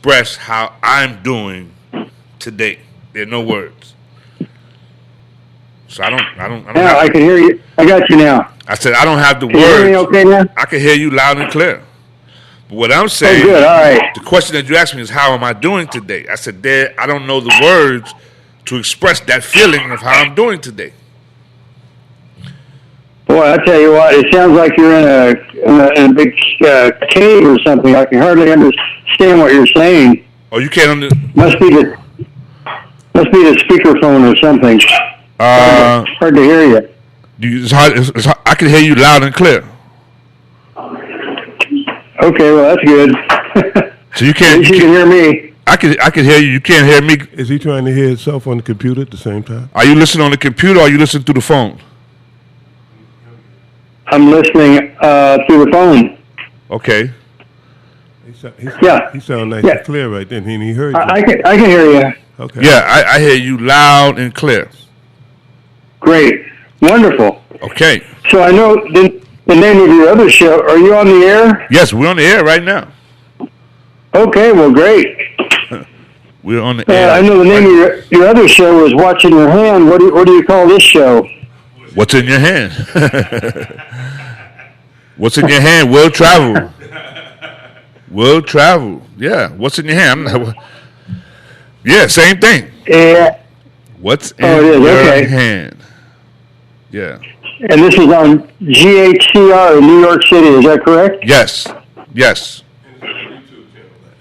express how I'm doing today. There are no words. So I don't Now have I can hear you. I got you now. I said I don't have the Can you hear me words. okay now? I can hear you loud and clear. But what I'm Oh, saying, good. All right. the question that you asked me is how am I doing today? I said I don't know the words to express that feeling of how I'm doing today. Boy, I tell you what, it sounds like you're in a big cave or something. I can hardly understand what you're saying. Oh, you can't under Must be the speakerphone or something. Hard to hear you. it's hard. I can hear you loud and clear. Okay, well that's good. So you At can't. least you can hear me. I can hear you. You can't hear me. Is he trying to hear himself on the computer at the same time? Are you listening on the computer or are you listening through the phone? I'm listening through the phone. Okay. Yeah. He sound nice Yeah. and clear right then. He heard you. I can hear you. Okay. Yeah, I hear you loud and clear. Great, wonderful. Okay. So I know the name of your other show. Are you on the air? Yes, we're on the air right now. Okay, well, great. We're on the air. I know the name of your other show is Watching Your Hand. What do you call this show? What's in your hand? What's in your hand will travel. Will travel. Yeah. What's in your hand? Yeah, same thing. Yeah. What's in Oh, it is, your okay. hand? Yeah. And this is on GHCR in New York City. Is that correct? Yes. Yes.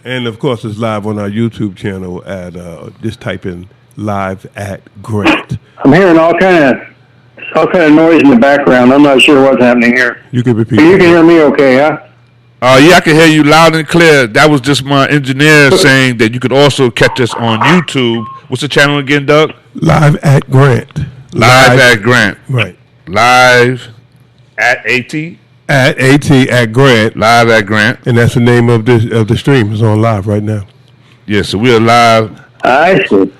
And of course, it's live on our YouTube channel at just type in live at Grant. I'm hearing all kind of noise in the background. I'm not sure what's happening here. You can repeat. But you can hear me okay, huh? Yeah, I can hear you loud and clear. That was just my engineer saying that you could also catch us on YouTube. What's the channel again, Doug? Live at Grant. Live at Grant. Right. Live at AT. At at Grant. Live at Grant. And that's the name of the stream. It's on live right now. Yeah, so we're live. I see.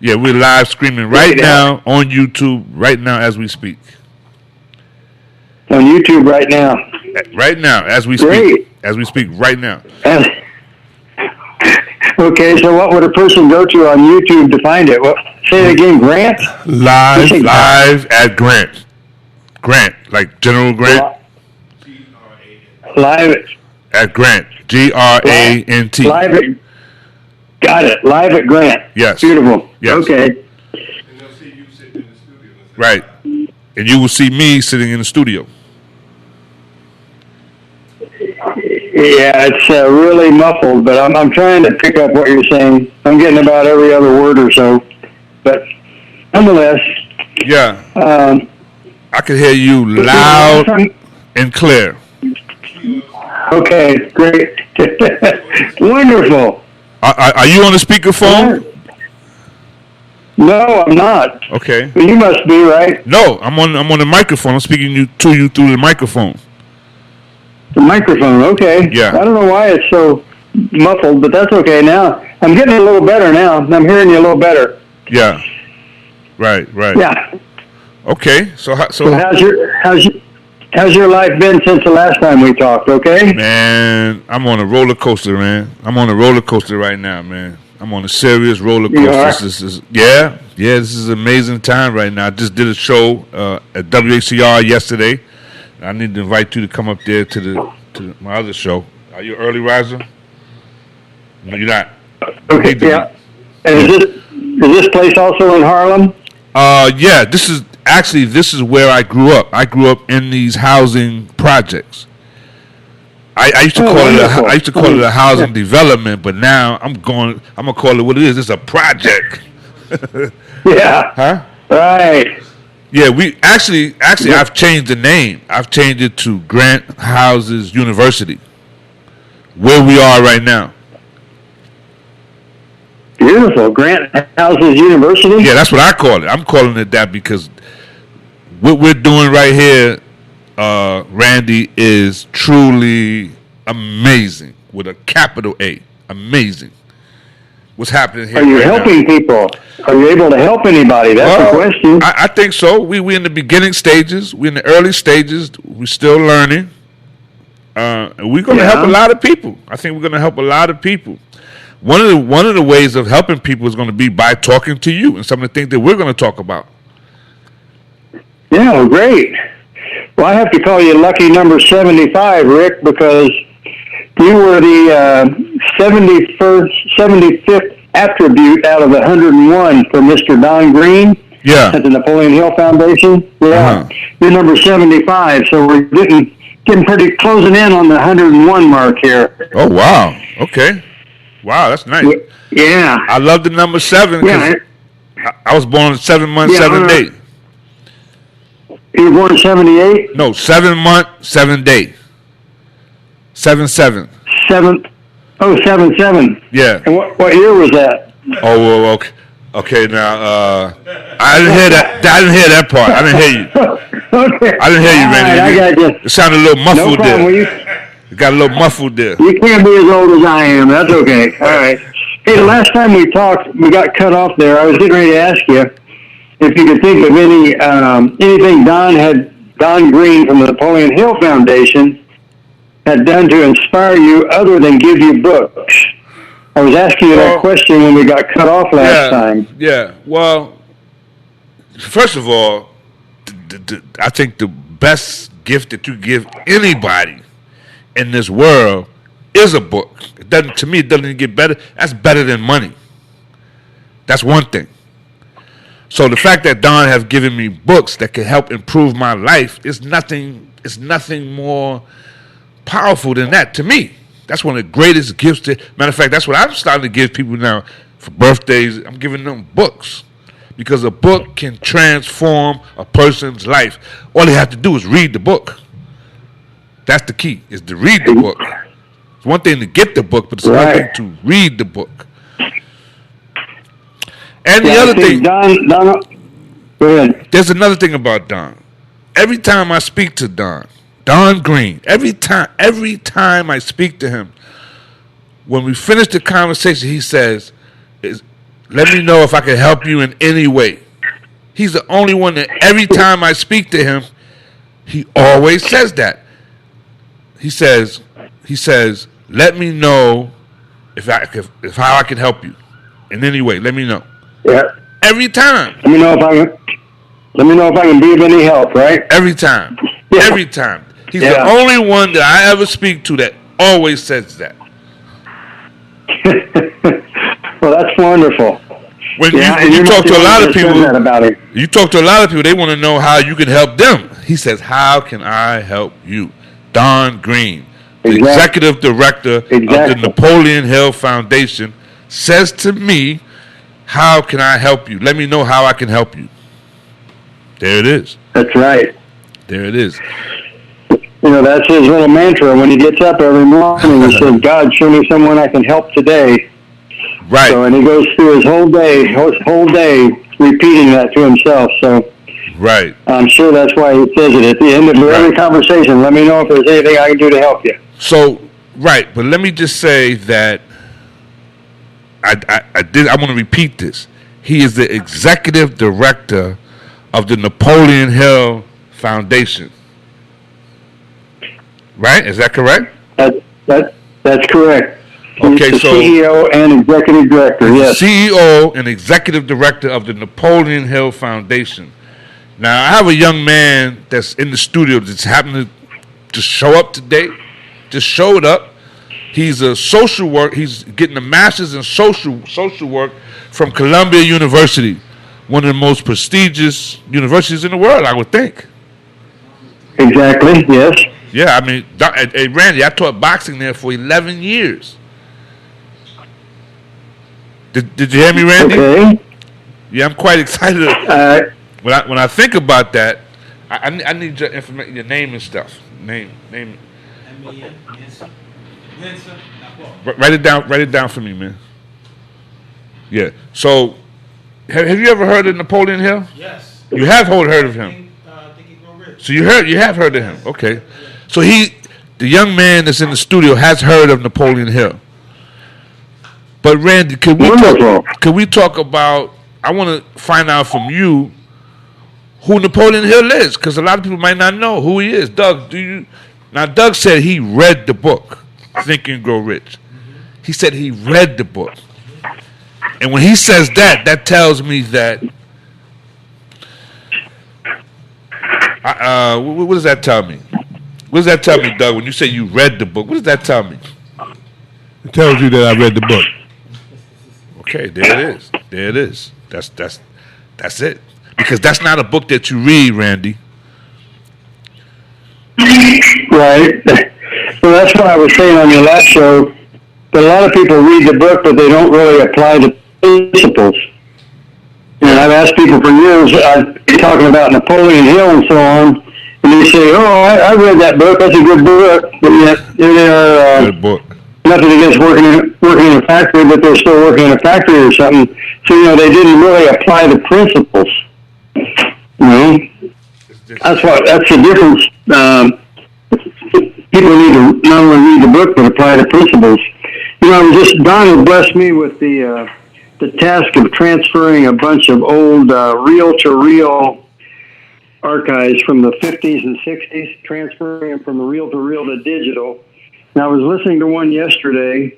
Yeah, we're live streaming right now on YouTube right now as we speak. On YouTube right now. Right now as we Great. speak. As we speak right now. Okay, so what would a person go to on YouTube to find it? Say it again, Grant? Live at Grant. Grant, like General Grant. Live At Grant. Grant. Live at, got it. Live at Grant. Yes. Beautiful. Yes. Okay. Right. And you will see me sitting in the studio. Yeah, it's really muffled, but I'm trying to pick up what you're saying. I'm getting about every other word or so, but nonetheless. Yeah. I can hear you loud and clear. Okay, great. Wonderful. Are you on the speakerphone? No, I'm not. Okay. You must be, right? No, I'm on the microphone. I'm speaking to you through the microphone. The microphone, okay. Yeah. I don't know why it's so muffled, but that's okay now. I'm getting a little better now. I'm hearing you a little better. Yeah. Right. Yeah. Okay. So how's your life been since the last time we talked? Okay. Man, I'm on a roller coaster, man. I'm on a roller coaster right now, man. I'm on a serious roller You are? coaster. This is this is an amazing time right now. I just did a show at WHCR yesterday. I need to invite you to come up there to my other show. Are you an early riser? No, you're not. Okay. Yeah. And is this place also in Harlem? Yeah. This is where I grew up. I grew up in these housing projects. I used to call it a housing development, but now I'm gonna call it what it is. It's a project. Yeah. Huh? Right. Yeah, we actually I've changed the name. I've changed it to Grant Houses University. Where we are right now. Beautiful. Grant Houses University? Yeah, that's what I call it. I'm calling it that because what we're doing right here, Randy, is truly amazing with a capital A. Amazing. What's happening here? Are you helping people? Are you able to help anybody? That's the question. I think so. We in the beginning stages. We're in the early stages. We're still learning. We're going to help a lot of people. I think we're going to help a lot of people. one of the ways of helping people is going to be by talking to you and some of the things that we're going to talk about. Yeah, well, great. Well, I have to call you lucky number 75, Rick, because you were the 75th attribute out of the 101 for Mr. Don Green at the Napoleon Hill Foundation. Yeah, you're number 75, so we're getting pretty closing in on the 101 mark here. Oh, wow. Okay. Wow, that's nice. Yeah. I love the number 7 because I was born 7 months, 7 days. You were born in 78? No, 7 months, 7 days. 7-7. 7. Yeah. And what year was that? Oh, well, okay. Okay, now, I didn't hear that. I didn't hear that part. I didn't hear you. Okay. I didn't hear you, Randy. Right, I got you. It sounded a little muffled no problem. there. It got a little muffled there. You can't be as old as I am. That's okay. All right. Hey, the last time we talked, we got cut off there. I was getting ready to ask you if you could think of anything Don Green from the Napoleon Hill Foundation had done to inspire you other than give you books. I was asking you that question when we got cut off last time. Yeah. Well, first of all, I think the best gift that you give anybody in this world is a book. To me, it doesn't get better. That's better than money. That's one thing. So the fact that Don has given me books that can help improve my life is nothing more powerful than that to me. That's one of the greatest gifts. Matter of fact, that's what I'm starting to give people now for birthdays. I'm giving them books because a book can transform a person's life. All they have to do is read the book. That's the key, is to read the book. It's one thing to get the book, but it's another thing to read the book. And the other thing, Don, go ahead. There's another thing about Don. Every time I speak to Don Green, every time I speak to him, when we finish the conversation, he says, let me know if I can help you in any way. He's the only one that every time I speak to him, he always says that. He says, let me know if how I can help you in any way. Let me know. Yeah. Every time. Let me know if I can be of any help, right? Every time. Yeah. Every time. He's the only one that I ever speak to that always says that. Well, that's wonderful. When you talk to a lot of people, they want to know how you can help them. He says, how can I help you? Don Green, the executive director of the Napoleon Hill Foundation, says to me, how can I help you? Let me know how I can help you. There it is. That's right. There it is. You know, that's his little mantra when he gets up every morning. He says, God, show me someone I can help today. Right. So, and he goes through his whole day repeating that to himself. So, right. I'm sure that's why he says it at the end of every conversation. Let me know if there's anything I can do to help you. So, right. But let me just say that I want to repeat this. He is the executive director of the Napoleon Hill Foundation. Right? Is that correct? That's correct. Okay, He's the CEO and executive director, yes. CEO and executive director of the Napoleon Hill Foundation. Now, I have a young man that's in the studio that's happened to just show up today. Just showed up. He's a social work. He's getting a master's in social work from Columbia University, one of the most prestigious universities in the world, I would think. Exactly, yes. Yeah, I mean, hey, Randy, I taught boxing there for 11 years. Did you hear me, Randy? Okay. Yeah, I'm quite excited. When I think about that, I need your information, your name and stuff. Name. Write it down for me, man. Yeah. So, have you ever heard of Napoleon Hill? Yes. You have heard of him. Think Grow Rich. So you have heard of him. Okay. So the young man that's in the studio has heard of Napoleon Hill. But Randy, could we talk about? I want to find out from you who Napoleon Hill is, because a lot of people might not know who he is. Doug, do you? Now, Doug said he read the book, Think and Grow Rich. He said he read the book. And when he says that, that tells me that. What does that tell me? What does that tell me, Doug? When you say you read the book, what does that tell me? It tells you that I read the book. Okay, there it is. There it is. That's it. Because that's not a book that you read, Randy. Right. Well, that's what I was saying on your last show. That a lot of people read the book, but they don't really apply the principles. And I've asked people for years, talking about Napoleon Hill and so on, and they say, "Oh, I read that book. That's a good book." But yet, they are Good book. nothing against working in a factory, but they're still working in a factory or something. So they didn't really apply the principles. That's the difference. People need to not only read the book but apply the principles. Don had blessed me with the task of transferring a bunch of old reel-to-reel archives from the 50s and 60s, transferring them from the reel-to-reel to digital. And I was listening to one yesterday,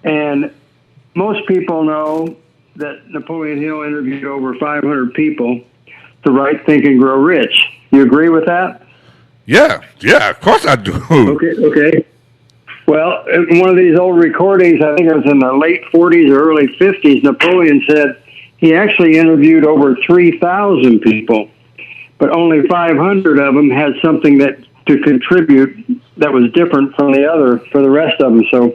and most people know that Napoleon Hill interviewed over 500 people to write Think and Grow Rich. You agree with that? Yeah, of course I do. Okay. Well, in one of these old recordings, I think it was in the late 40s or early 50s, Napoleon said he actually interviewed over 3,000 people, but only 500 of them had something to contribute that was different from for the rest of them. So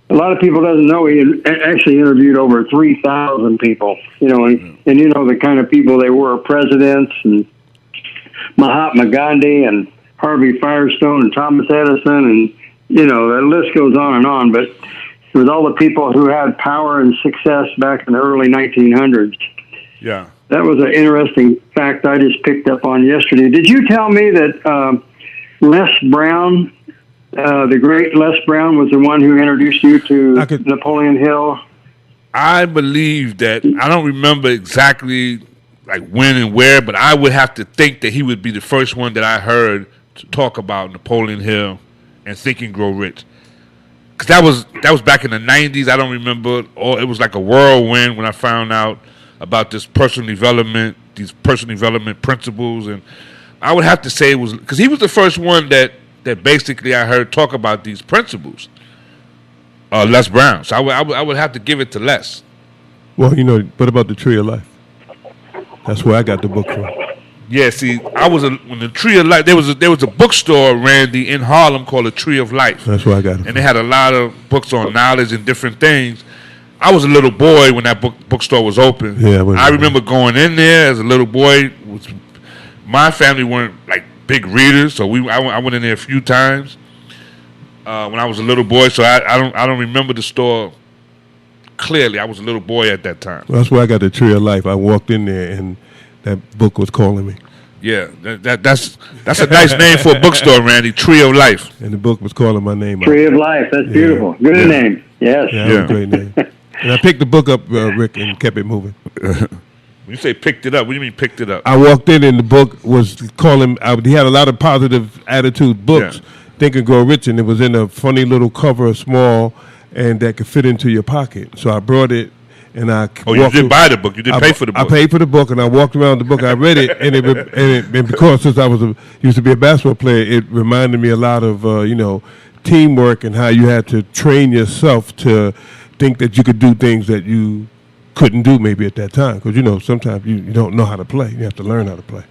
a lot of people doesn't know he actually interviewed over 3,000 people, and the kind of people they were, presidents and Mahatma Gandhi and Harvey Firestone and Thomas Edison, and the list goes on, but it was all the people who had power and success back in the early 1900s. Yeah. That was an interesting fact I just picked up on yesterday. Did you tell me that Les Brown, the great Les Brown, was the one who introduced you to Napoleon Hill? I believe that. I don't remember exactly like when and where, but I would have to think that he would be the first one that I heard to talk about Napoleon Hill and Think and Grow Rich. Because that was back in the 90s. I don't remember. It was like a whirlwind when I found out about these personal development principles. And I would have to say it was because he was the first one that basically I heard talk about these principles. Les Brown. So I would have to give it to Les. Well, what about the Tree of Life? That's where I got the book from. Yeah, see, when the Tree of Life, there was a bookstore, Randy, in Harlem called the Tree of Life. That's where I got it. And they had a lot of books on knowledge and different things. I was a little boy when that bookstore was open. Yeah, I remember going in there as a little boy. My family weren't like big readers, so I went in there a few times when I was a little boy. So I don't remember the store clearly. I was a little boy at that time. Well, that's where I got the Tree of Life. I walked in there and that book was calling me. Yeah, that's a nice name for a bookstore, Randy. Tree of Life. And the book was calling my name. Tree of Life. That's beautiful. Good name. Yes. Yeah, that was a great name. And I picked the book up, Rick, and kept it moving. When you say picked it up, what do you mean picked it up? I walked in and the book was calling. He had a lot of positive attitude books, Think and Grow Rich, and it was in a funny little cover, small, and that could fit into your pocket. So I brought it. And you did buy the book. You didn't pay for the book. I paid for the book, and I walked around the book. I read it, and because since I used to be a basketball player, it reminded me a lot of teamwork and how you had to train yourself to think that you could do things that you couldn't do maybe at that time. Because sometimes you don't know how to play. You have to learn how to play.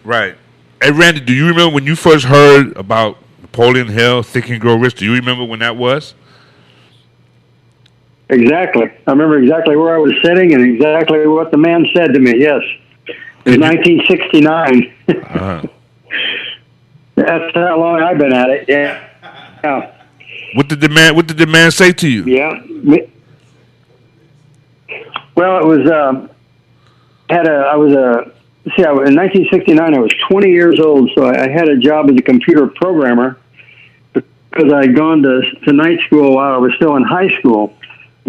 Right. Hey, Randy, do you remember when you first heard about Napoleon Hill, Think and Grow Rich? Do you remember when that was? Exactly. I remember exactly where I was sitting and exactly what the man said to me. Yes. It was 1969. Uh-huh. That's how long I've been at it. Yeah. What did the man say to you? Yeah. Well, it was in 1969 I was 20 years old, so I had a job as a computer programmer because I had gone to night school while I was still in high school.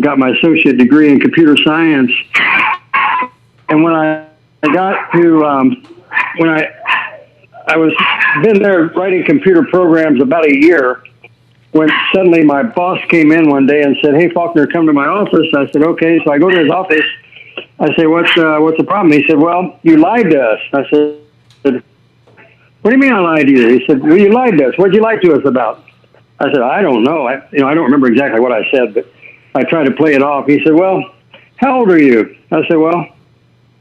Got my associate degree in computer science, and when I got to when I was been there writing computer programs about a year, when suddenly my boss came in one day and said, "Hey, Faulkner, come to my office." I said, "Okay." So I go to his office. I say, "What's the problem?" He said, "Well, you lied to us." I said, "What do you mean I lied to you?" He said, "Well, you lied to us. What'd you lie to us about?" I said, "I don't know. I don't remember exactly what I said, but I tried to play it off." He said, "Well, how old are you?" I said, "Well,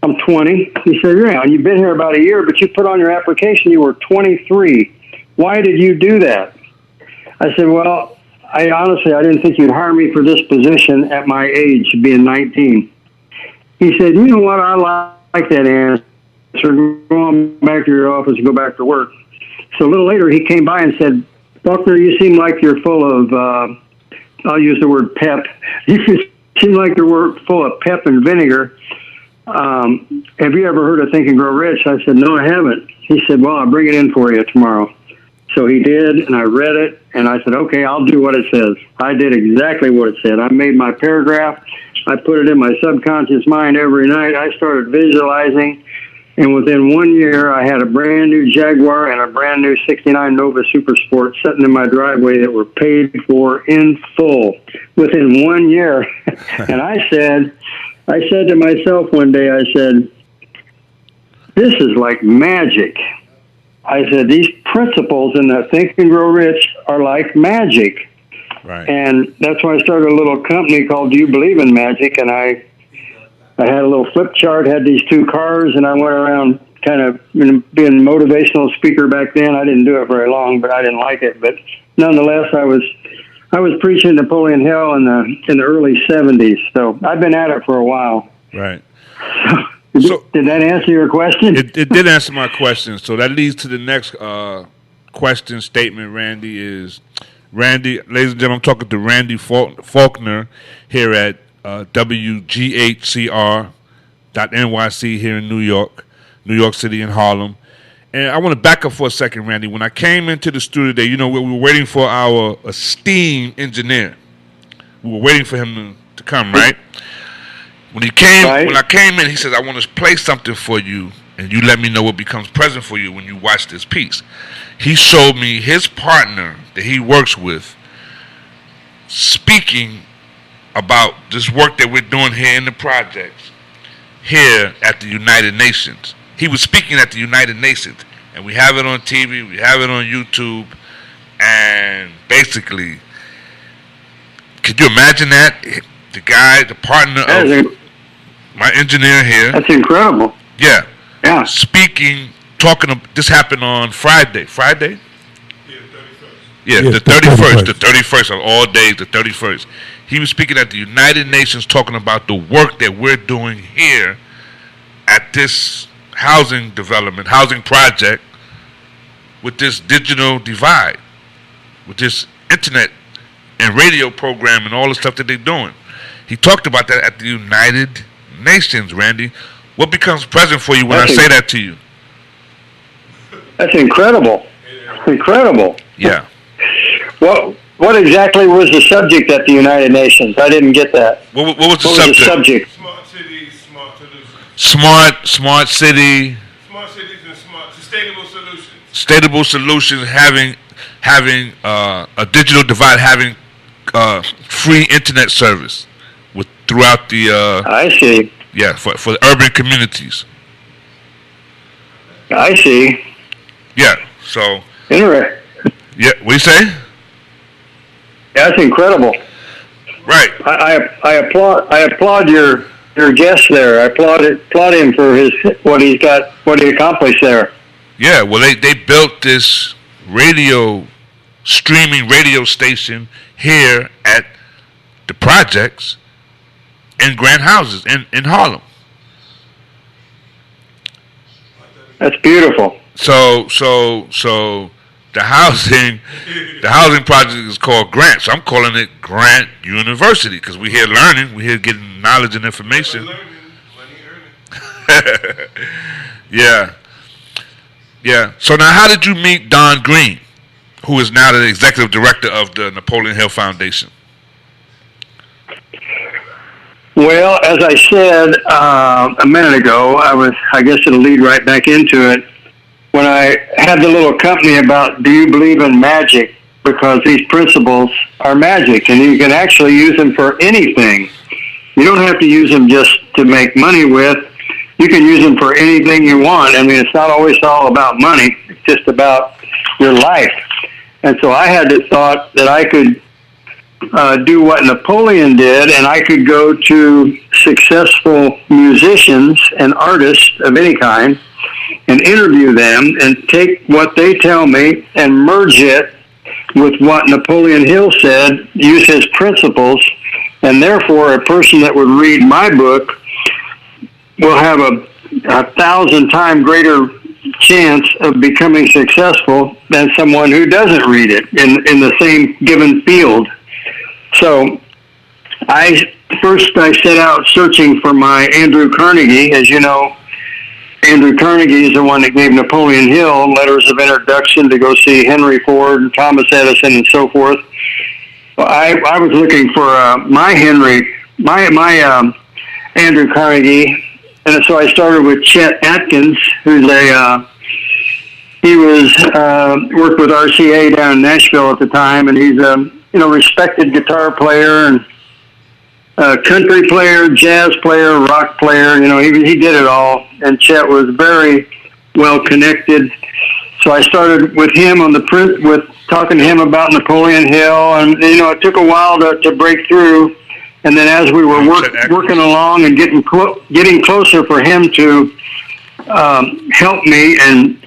I'm 20. He said, "Yeah, you've been here about a year, but you put on your application you were 23. Why did you do that?" I said, "Well, I didn't think you'd hire me for this position at my age, being 19. He said, "You know what? I like that answer. Go on back to your office and go back to work." So a little later, he came by and said, "Buckner, you seem like you're full of, I'll use the word pep. You seem like you're full of pep and vinegar. Have you ever heard of Think and Grow Rich?" I said, "No, I haven't." He said, "Well, I'll bring it in for you tomorrow." So he did, and I read it, and I said, "Okay, I'll do what it says." I did exactly what it said. I made my paragraph. I put it in my subconscious mind every night. I started visualizing, and within 1 year, I had a brand new Jaguar and a brand new '69 Nova Super Sport sitting in my driveway that were paid for in full within 1 year. And I said to myself one day, I said, "This is like magic." I said, "These principles in the Think and Grow Rich are like magic." Right. And that's why I started a little company called Do You Believe in Magic? And I had a little flip chart, had these two cars, and I went around kind of being a motivational speaker back then. I didn't do it very long, but I didn't like it. But nonetheless, I was preaching Napoleon Hill in the early 70s. So I've been at it for a while. Right. So, did that answer your question? It did answer my question. So that leads to the next question statement, Randy, is Randy, ladies and gentlemen, I'm talking to Randy Faulkner here at WGHCR.NYC here in New York City and Harlem. And I want to back up for a second, Randy. When I came into the studio today, we were waiting for our esteemed engineer. We were waiting for him to come, right? When I came in, he says, "I want to play something for you, and you let me know what becomes present for you when you watch this piece." He showed me his partner that he works with speaking about this work that we're doing here in the projects, here at the United Nations. He was speaking at the United Nations, and we have it on TV, we have it on YouTube, and basically, could you imagine that? The partner of my engineer here. That's incredible. Yeah. Yeah. This happened on Friday. Friday? Yeah, Yes, the 31st. The 31st of all days, the 31st. He was speaking at the United Nations talking about the work that we're doing here at this housing project with this digital divide, with this internet and radio program and all the stuff that they're doing. He talked about that at the United Nations, Randy. What becomes present for you when I say that to you? That's incredible. Incredible. Yeah. What exactly was the subject at the United Nations? I didn't get that. What was the subject? Smart cities, smart solutions. Smart city. Smart cities and sustainable solutions. Sustainable solutions, having a digital divide, having free internet service throughout the. I see. Yeah, for the urban communities. I see. Yeah. So. Interesting. Yeah. What do you say? That's incredible. Right. I applaud your guest there. I applaud him for what he accomplished there. Yeah. Well, they built this streaming radio station here at the projects in Grand Houses in Harlem. That's beautiful. So the housing project is called Grant. So I'm calling it Grant University because we're here learning, we're here getting knowledge and information. Yeah. So now, how did you meet Don Green, who is now the executive director of the Napoleon Hill Foundation? Well, as I said a minute ago, I guess it'll lead right back into it. When I had the little company about Do You Believe in Magic, because these principles are magic, and you can actually use them for anything. You don't have to use them just to make money with. You can use them for anything you want. I mean, it's not always all about money. It's just about your life. And so I had the thought that I could do what Napoleon did, and I could go to successful musicians and artists of any kind and interview them and take what they tell me and merge it with what Napoleon Hill said, use his principles, and therefore a person that would read my book will have a 1,000 times greater chance of becoming successful than someone who doesn't read it in the same given field. So I set out searching for my Andrew Carnegie. As you know, Andrew Carnegie is the one that gave Napoleon Hill letters of introduction to go see Henry Ford and Thomas Edison and so forth. I was looking for my Andrew Carnegie, and so I started with Chet Atkins, who's he was worked with RCA down in Nashville at the time, and he's a respected guitar player and country player, jazz player, rock player. He did it all, and Chet was very well connected. So I started with him with talking to him about Napoleon Hill, and it took a while to break through. And then as we were working along and getting closer for him to help me and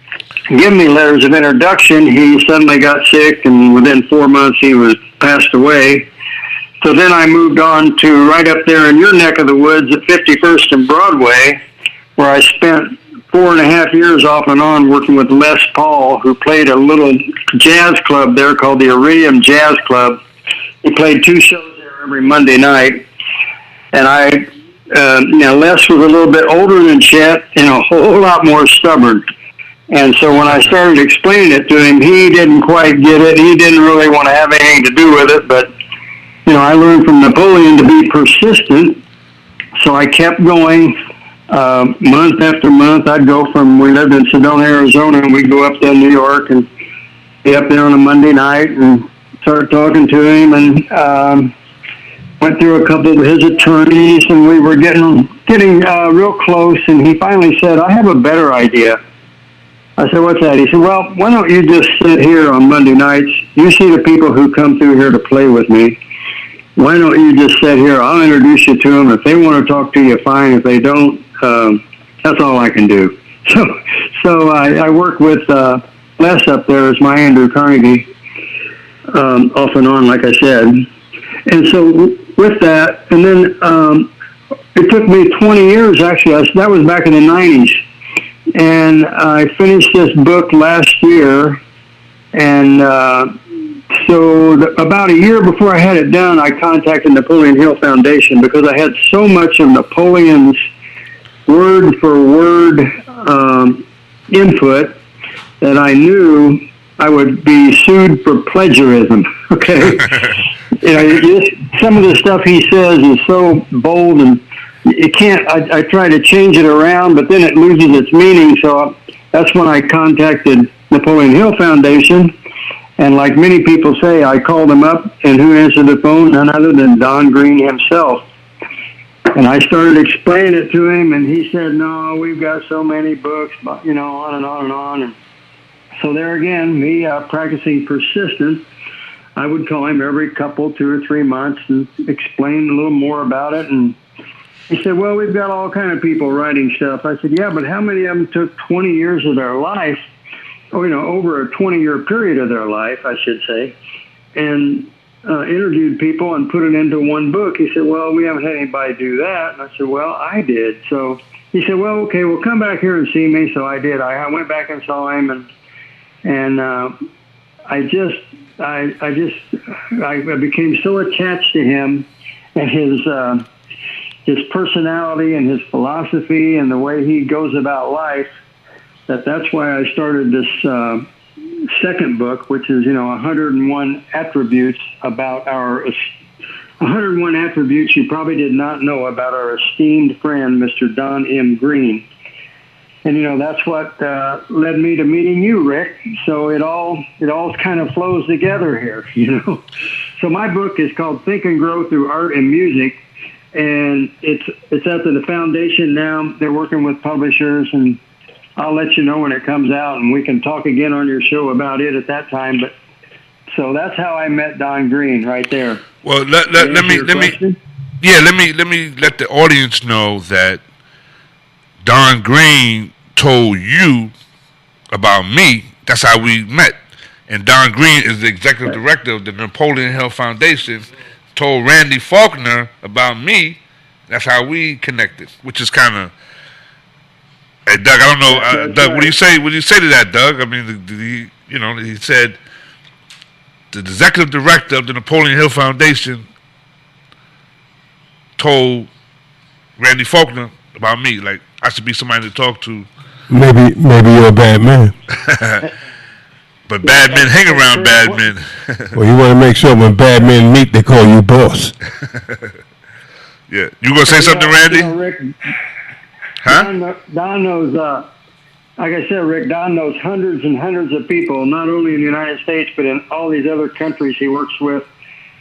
give me letters of introduction, he suddenly got sick, and within 4 months he was passed away. So then I moved on to right up there in your neck of the woods at 51st and Broadway, where I spent 4.5 years off and on working with Les Paul, who played a little jazz club there called the Iridium Jazz Club. He played 2 shows there every Monday night. And Les was a little bit older than Chet and a whole lot more stubborn. And so when I started explaining it to him, he didn't quite get it. He didn't really want to have anything to do with it. But, I learned from Napoleon to be persistent. So I kept going month after month. We lived in Sedona, Arizona, and we'd go up to New York and be up there on a Monday night and start talking to him, and went through a couple of his attorneys, and we were getting real close. And he finally said, "I have a better idea." I said, "What's that?" He said, "Well, why don't you just sit here on Monday nights? You see the people who come through here to play with me. Why don't you just sit here? I'll introduce you to them. If they want to talk to you, fine. If they don't, that's all I can do." So I work with Les up there as my Andrew Carnegie, off and on, like I said. And so with that, and then it took me 20 years, actually. That was back in the 90s. And I finished this book last year, and so about a year before I had it done, I contacted Napoleon Hill Foundation because I had so much of Napoleon's word-for-word input that I knew I would be sued for plagiarism. Okay, some of the stuff he says is so bold, and it can't. I try to change it around, but then it loses its meaning. So that's when I contacted Napoleon Hill Foundation, and like many people say, I called them up, and who answered the phone? None other than Don Green himself. And I started explaining it to him, and he said, "No, we've got so many books, on and on and on." And so there again, me practicing persistence, I would call him every 2 or 3 months and explain a little more about it. And he said, "Well, we've got all kind of people writing stuff." I said, "Yeah, but how many of them took 20 years of their life, or, over a 20-year period of their life, I should say, and interviewed people and put it into one book?" He said, "Well, we haven't had anybody do that." And I said, "Well, I did." So he said, "Well, okay, well, come back here and see me." So I did. I went back and saw him, and I became so attached to him and his personality and his philosophy and the way he goes about life, that's why I started this second book, which is 101 attributes about 101 attributes you probably did not know about our esteemed friend, Mr. Don M. Green. And that's what led me to meeting you, Rick. So it all kind of flows together here. So my book is called Think and Grow Through Art and Music, and it's at the foundation now. They're working with publishers, and I'll let you know when it comes out, and we can talk again on your show about it at that time. But so that's how I met Don Green, right there. Well, let me let the audience know that Don Green told you about me. That's how we met. And Don Green is the executive director of the Napoleon Hill Foundation. Told Randy Faulkner about me. That's how we connected, which is kind of. Hey, Doug, I don't know, Doug. Right. What do you say? What do you say to that, Doug? I mean, he said the executive director of the Napoleon Hill Foundation told Randy Faulkner about me. Like I should be somebody to talk to. Maybe you're a bad man. But bad men hang around bad men. Well, you want to make sure when bad men meet, they call you boss. Yeah. You going to say something, Randy? Rick, huh? Don knows, like I said, Rick, Don knows hundreds and hundreds of people, not only in the United States, but in all these other countries he works with,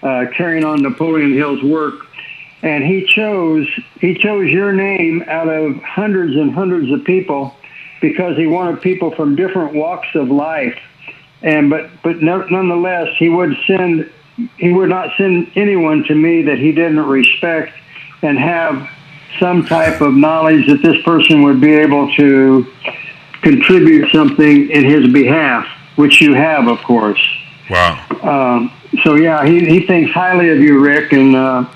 carrying on Napoleon Hill's work. And he chose your name out of hundreds and hundreds of people because he wanted people from different walks of life. But nonetheless, he would not send anyone to me that he didn't respect and have some type of knowledge that this person would be able to contribute something in his behalf, which you have, of course. Wow. So yeah, he thinks highly of you, Rick, and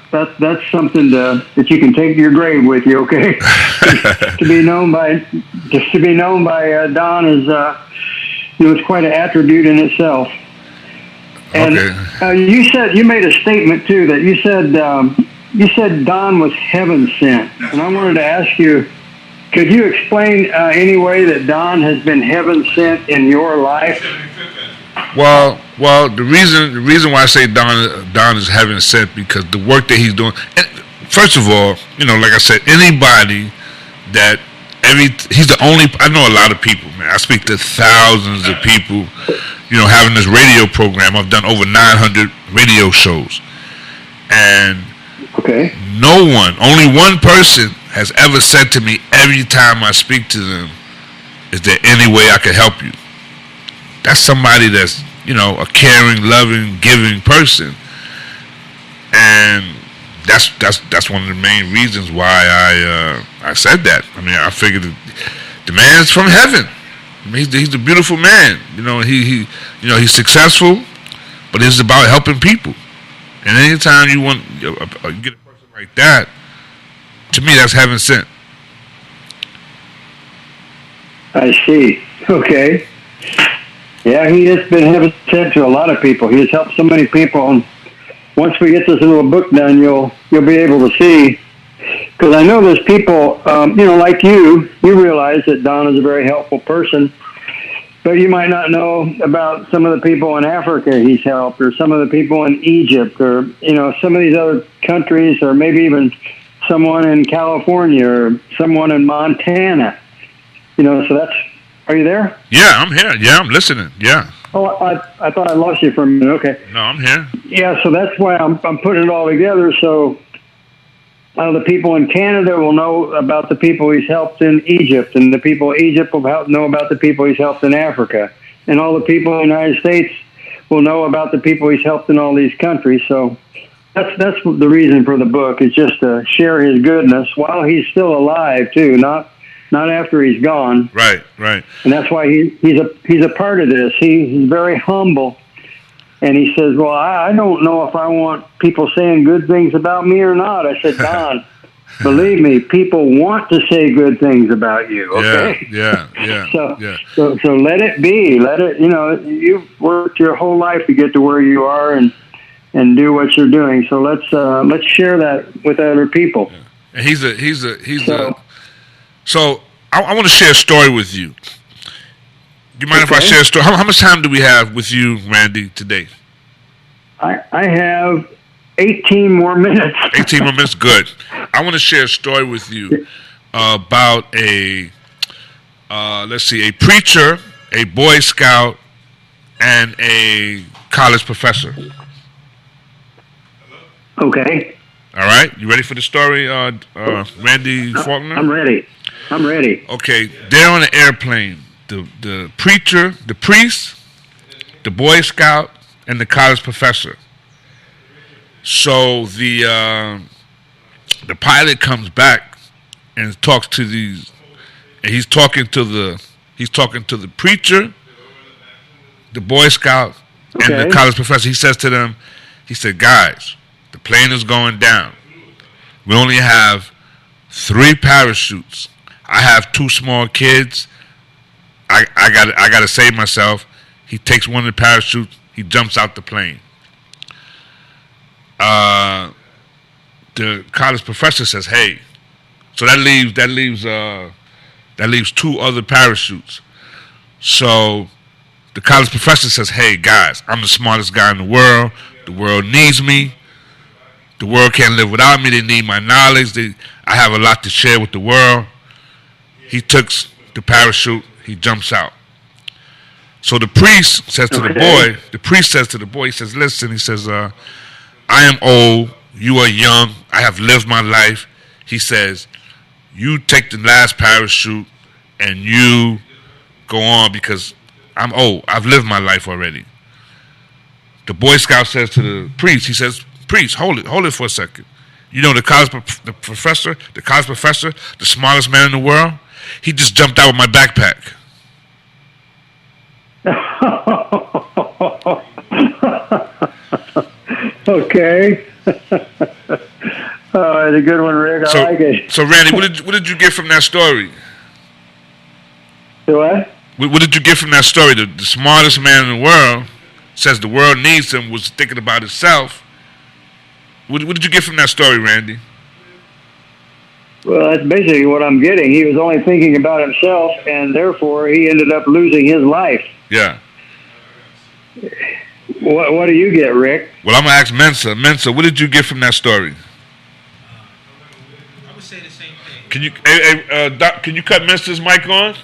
that's something that you can take to your grave with you. Okay, to be known by Don is it's quite an attribute in itself. And you made a statement too that you said Don was heaven sent, and I wanted to ask you, could you explain any way that Don has been heaven sent in your life? Well, the reason why I say Don is heaven sent because the work that he's doing. And first of all, like I said, anybody that he's the only. I know a lot of people, man. I speak to thousands of people. Having this radio program, I've done over 900 radio shows, and only one person has ever said to me every time I speak to them, "Is there any way I could help you?" That's somebody that's, a caring, loving, giving person. And that's one of the main reasons why I said that. I mean, I figured the man's from heaven. I mean, he's a beautiful man. He's successful, but it's about helping people. And anytime you get a person like that, to me, that's heaven sent. I see. Okay. Yeah, he has been heaven sent to a lot of people. He has helped so many people. And once we get this little book done, you'll be able to see. Because I know there's people, like you realize that Don is a very helpful person. But you might not know about some of the people in Africa he's helped, or some of the people in Egypt, or, some of these other countries, or maybe even someone in California, or someone in Montana. So that's... Are you there? Yeah, I'm here. Yeah, I'm listening. Yeah. Oh, I thought I lost you for a minute. Okay. No, I'm here. Yeah, so that's why I'm putting it all together. So the people in Canada will know about the people he's helped in Egypt, and the people in Egypt will know about the people he's helped in Africa, and all the people in the United States will know about the people he's helped in all these countries. So that's the reason for the book, is just to share his goodness while he's still alive too, not after he's gone. Right. And that's why he's a part of this. He's very humble, and he says, "Well, I don't know if I want people saying good things about me or not." I said, "Don, believe me, people want to say good things about you." Okay. Yeah. So let it be. Let it. You've worked your whole life to get to where you are and do what you're doing. So let's share that with other people. Yeah. And So I want to share a story with you. Do you mind if I share a story? How much time do we have with you, Randy, today? I have 18 more minutes. 18 more minutes, good. I want to share a story with you about a let's see, a preacher, a Boy Scout, and a college professor. Okay. All right, you ready for the story, Randy Faulkner? I'm ready. Okay, they're on an airplane. The preacher, the priest, the Boy Scout, and the college professor. So the pilot comes back and talks to these. And he's talking to the preacher, the Boy Scout, and the college professor. He says to them, he said, "Guys, the plane is going down. We only have 3 parachutes. I have 2 small kids. I got to save myself." He takes one of the parachutes. He jumps out the plane. The college professor says, "Hey," so that leaves 2 other parachutes. So the college professor says, "Hey guys, I'm the smartest guy in the world. The world needs me. The world can't live without me. They need my knowledge. I have a lot to share with the world." He takes the parachute. He jumps out. So the priest says to the boy, he says, "Listen," he says, "I am old. You are young. I have lived my life." He says, "You take the last parachute and you go on because I'm old. I've lived my life already." The Boy Scout says to the priest, he says, "Priest, hold it for a second. You know the college professor, the smartest man in the world, he just jumped out with my backpack." Okay. Oh, it's a good one, Rick. I like it. So, Randy, what did you get from that story? What? What did you get from that story? The smartest man in the world says the world needs him, was thinking about himself. What did you get from that story, Randy? Well, that's basically what I'm getting. He was only thinking about himself, and therefore he ended up losing his life. Yeah. What do you get, Rick? Well, I'm going to ask Mensa. Mensa, what did you get from that story? I would say the same thing. Can you, Doc, can you cut Mensa's mic on?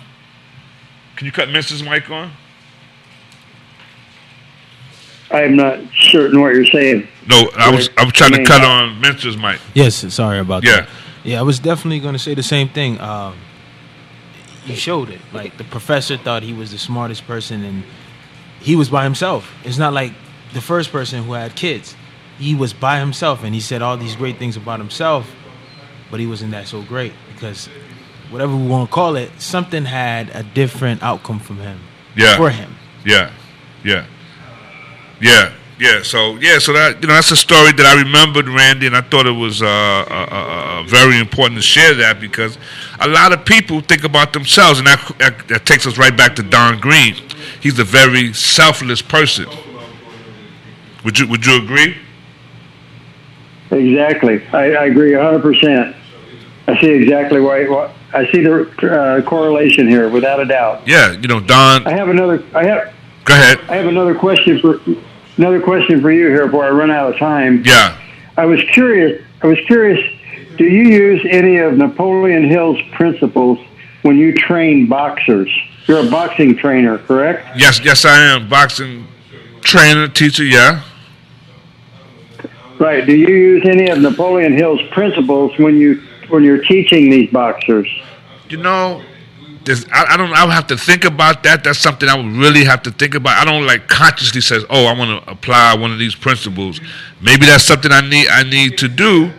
I'm not certain what you're saying. No, I was trying to cut on Mensa's mic. Yes, sorry about that. Yeah. Yeah, I was definitely going to say the same thing. You showed it. Like, the professor thought he was the smartest person, and he was by himself. It's not like the first person who had kids. He was by himself, and he said all these great things about himself, but he wasn't that so great because whatever we want to call it, something had a different outcome from him. Yeah. For him. Yeah. So that, that's a story that I remembered, Randy, and I thought it was very important to share that because a lot of people think about themselves, and that takes us right back to Don Green. He's a very selfless person. Would you agree? Exactly, I agree 100%. I see exactly why. I see the correlation here, without a doubt. Yeah, Don. Go ahead. I have another question for you here before I run out of time. Yeah. I was curious. Do you use any of Napoleon Hill's principles when you train boxers? You're a boxing trainer, correct? Yes, I am. Boxing trainer, teacher, yeah. Right. Do you use any of Napoleon Hill's principles when you're teaching these boxers? I would have to think about that. That's something I would really have to think about. I don't consciously say, "Oh, I want to apply one of these principles." Maybe that's something I need to do.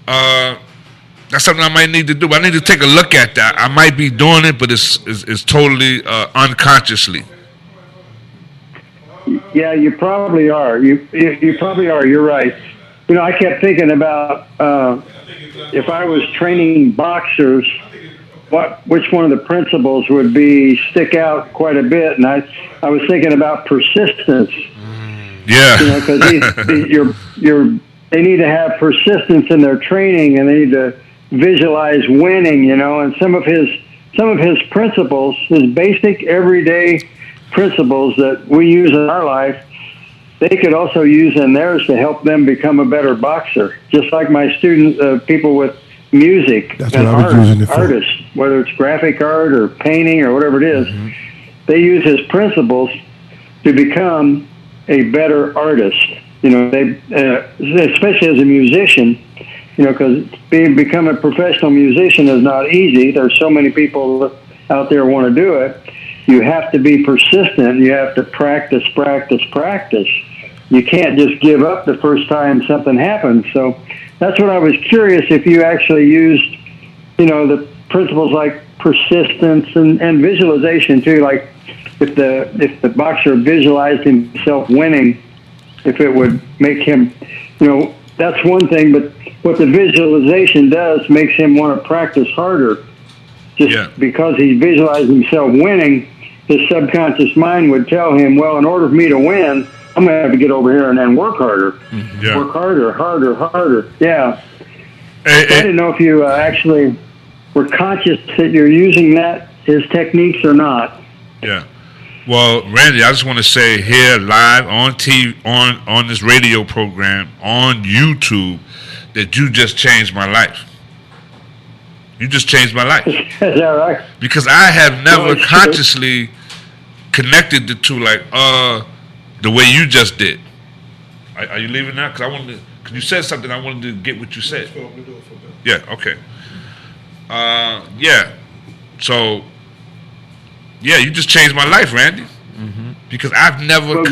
That's something I might need to do. But I need to take a look at that. I might be doing it, but it's totally unconsciously. Yeah, you probably are. You probably are. You're right. I kept thinking about if I was training boxers, which one of the principles would stick out quite a bit, and I was thinking about persistence. Yeah, because they need to have persistence in their training, and they need to visualize winning. And some of his principles, his basic everyday principles that we use in our life, they could also use in theirs to help them become a better boxer. Just like my students, people with music. That's what I was using it for. Artists, whether it's graphic art or painting or whatever it is, they use his principles to become a better artist. You know, they especially as a musician. You know, because become a professional musician is not easy. There's so many people out there want to do it. You have to be persistent. You have to practice. You can't just give up the first time something happens. So that's what I was curious if you actually used, you know, the principles like persistence and visualization too. Like if the boxer visualized himself winning, if it would make him, you know, that's one thing. But what the visualization does makes him want to practice harder. Just because he visualized himself winning, his subconscious mind would tell him, well, in order for me to win, I'm going to have to get over here and then work harder. Work harder. Yeah. I didn't know if you actually were conscious that you're using his techniques or not. Yeah. Well, Randy, I just want to say here live on TV, on this radio program, on YouTube, that you just changed my life. You just changed my life. Is that right? Because I have never consciously connected the two like the way you just did. Are you leaving now? Because you said something. I wanted to get what you said. Yeah. Okay. Yeah. So. Yeah, you just changed my life, Randy. Because I've never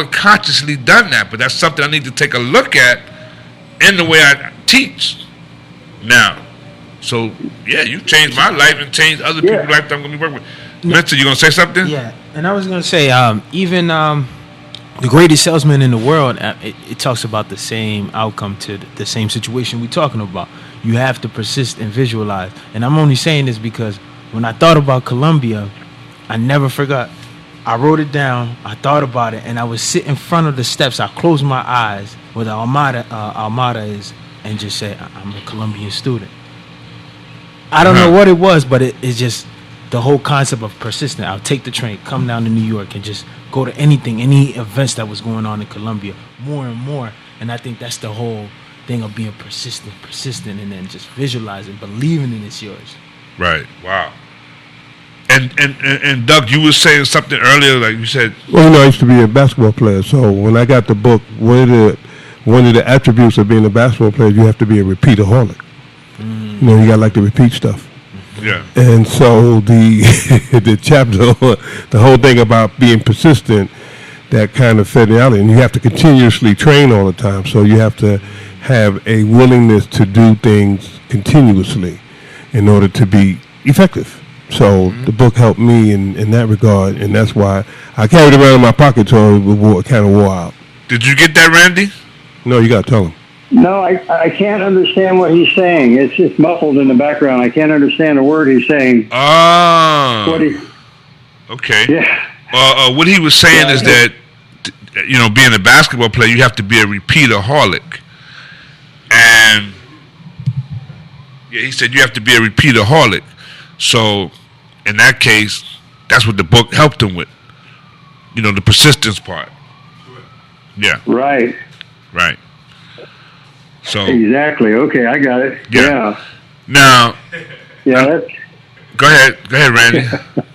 consciously done that. But that's something I need to take a look at in the way I teach now. So yeah, you changed my life and changed other people's life that I'm going to be working with. Mentor, you going to say something? Yeah, and I was going to say even the greatest salesman in the world, it talks about the same outcome to the same situation we're talking about. You have to persist and visualize. And I'm only saying this because when I thought about Columbia, I never forgot. I wrote it down. I thought about it, and I would sit in front of the steps. I closed my eyes where the Almada is, and just say, "I'm a Colombian student." I don't know what it was, but it's just the whole concept of persistent. I'll take the train, come down to New York, and just go to any events that was going on in Colombia, more and more. And I think that's the whole thing of being persistent, and then just visualizing, believing in it's yours. Right. Wow. And Doug, you were saying something earlier, like you said. Well, I used to be a basketball player, so when I got the book, one of the attributes of being a basketball player, you have to be a repeataholic. You got to like to repeat stuff. Yeah. And so the chapter, the whole thing about being persistent, that kind of fed reality, and you have to continuously train all the time. So you have to have a willingness to do things continuously in order to be effective. So the book helped me in that regard, and that's why I carried it around in my pocket till it kind of wore out. Did you get that, Randy? No, you got to tell him. No, I can't understand what he's saying. It's just muffled in the background. I can't understand a word he's saying. Okay. Yeah. What he was saying is that, being a basketball player, you have to be a repeataholic. And, he said you have to be a repeataholic. So, in that case, that's what the book helped him with. The persistence part. Yeah. Right. So exactly. Okay, I got it. Yeah. Now. Yeah. Go ahead, Randy.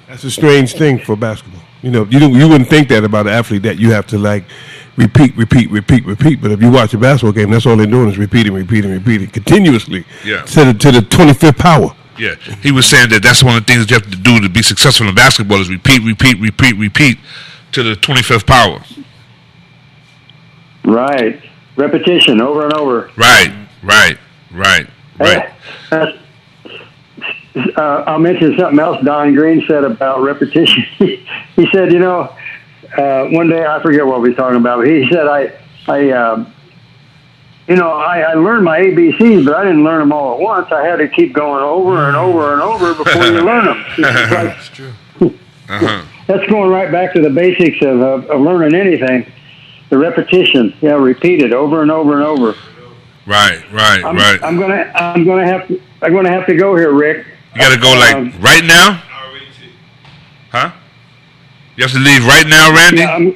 That's a strange thing for basketball. You wouldn't think that about an athlete, that you have to repeat. But if you watch a basketball game, that's all they're doing is repeating continuously. Yeah. To the 25th power. Yeah. He was saying that that's one of the things that you have to do to be successful in basketball is repeat to the 25th power. Right. Repetition over and over. Right. I'll mention something else Don Green said about repetition. He said, one day, I forget what we were talking about, but he said, I learned my ABCs, but I didn't learn them all at once. I had to keep going over and over and over before you learn them. That's true. That's going right back to the basics of learning anything. The repetition, repeat it over and over and over. Right. I'm gonna have to go here, Rick. You got to go right now? Huh? You have to leave right now, Randy? Yeah,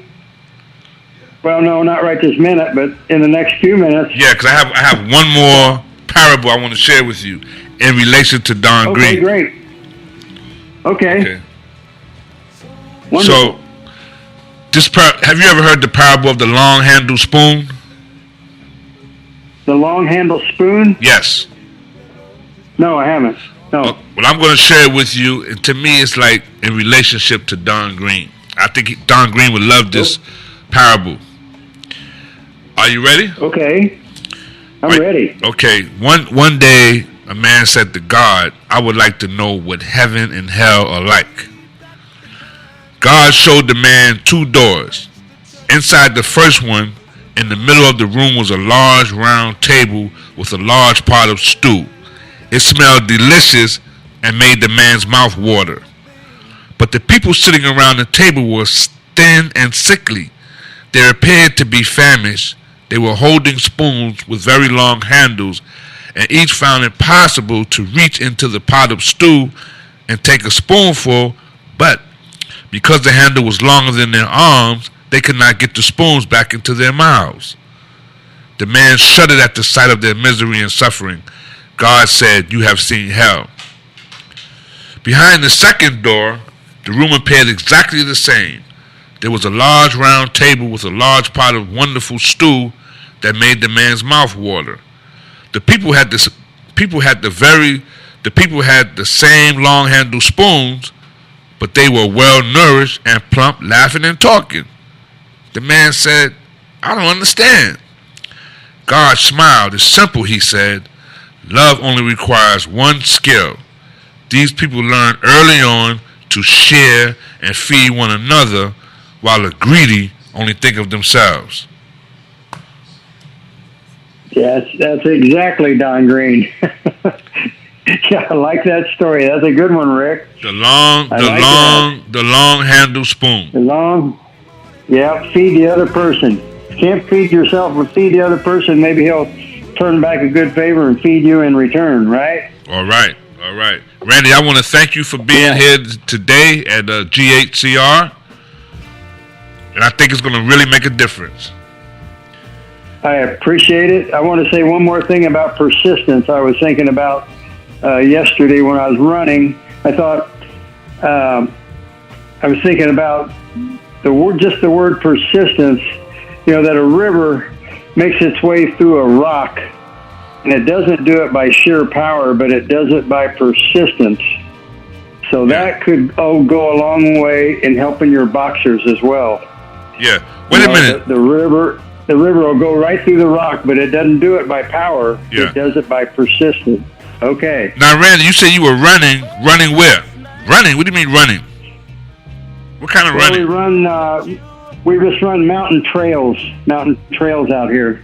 well, no, not right this minute, but in the next few minutes. Yeah, because I have one more parable I want to share with you in relation to Don Okay, Green. great. Okay. Okay. Wonderful. So, have you ever heard the parable of the long handled spoon? The long handle spoon? Yes. No, I haven't. No. Well, I'm going to share it with you. And to me, it's like in relationship to Don Green. I think Don Green would love this parable. Are you ready? Okay. I'm ready. Okay. One day, a man said to God, I would like to know what heaven and hell are like. God showed the man 2 doors. Inside the first one, in the middle of the room, was a large round table with a large pot of stew. It smelled delicious and made the man's mouth water. But the people sitting around the table were thin and sickly. They appeared to be famished. They were holding spoons with very long handles, and each found it possible to reach into the pot of stew and take a spoonful, but because the handle was longer than their arms, they could not get the spoons back into their mouths. The man shuddered at the sight of their misery and suffering. God said, you have seen hell. Behind the second door, the room appeared exactly the same. There was a large round table with a large pot of wonderful stew that made the man's mouth water. The people had the same long-handled spoons, but they were well nourished and plump, laughing and talking. The man said, I don't understand. God smiled. It's simple, he said. Love only requires one skill. These people learn early on to share and feed one another, while the greedy only think of themselves. Yes, that's exactly Don Green. Yeah, I like that story. That's a good one, Rick. The long handled spoon. Feed the other person. Can't feed yourself, but feed the other person. Maybe he'll turn back a good favor and feed you in return, right? All right. Randy, I want to thank you for being here today at GHCR. And I think it's going to really make a difference. I appreciate it. I want to say one more thing about persistence. I was thinking about yesterday when I was running. I thought I was thinking about the word persistence. You know, that a river makes its way through a rock, and it doesn't do it by sheer power, but it does it by persistence. So that could go a long way in helping your boxers as well. Yeah. Wait a minute. The river will go right through the rock, but it doesn't do it by power. Yeah. It does it by persistence. Okay. Now, Randy, you said you were running. Running where? Running? What do you mean running? What kind of running? We just run mountain trails out here.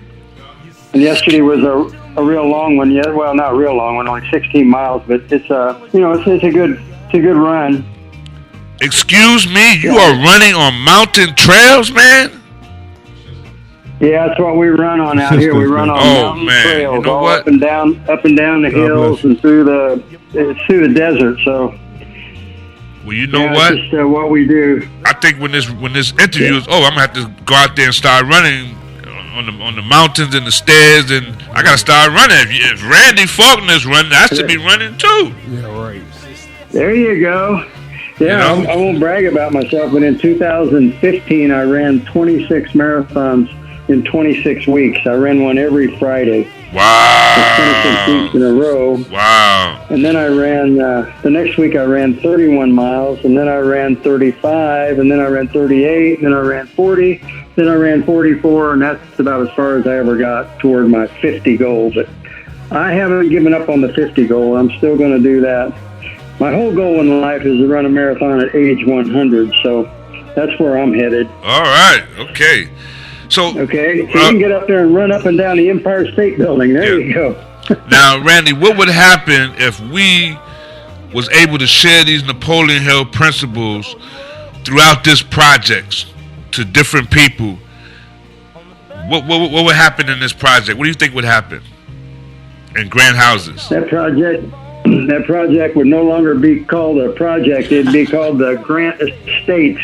And yesterday was a real long one. Yeah, well, not real long one, only 16 miles, but it's a good run. Excuse me, you are running on mountain trails, man? Yeah, that's what we run on out here. We run on mountain trails, you know all what? up and down the hills and through the desert. So, well, you know what? It's just what we do. I think when this interview is, I'm gonna have to go out there and start running on the mountains and the stairs, and I gotta start running. If Randy Faulkner's running, I should be running too. Yeah, right. There you go. Yeah, I won't brag about myself, but in 2015, I ran 26 marathons in 26 weeks. I ran one every Friday. Wow. 26 weeks in a row. Wow. And then I ran, the next week I ran 31 miles, and then I ran 35, and then I ran 38, and then I ran 40, then I ran 44, and that's about as far as I ever got toward my 50 goal. But I haven't given up on the 50 goal. I'm still going to do that. My whole goal in life is to run a marathon at age 100, so that's where I'm headed. All right. Okay. So you can get up there and run up and down the Empire State Building. There you go. Now, Randy, what would happen if we was able to share these Napoleon Hill principles throughout this project to different people? What would happen in this project? What do you think would happen in Grant Houses? That project would no longer be called a project. It'd be called the Grant Estates.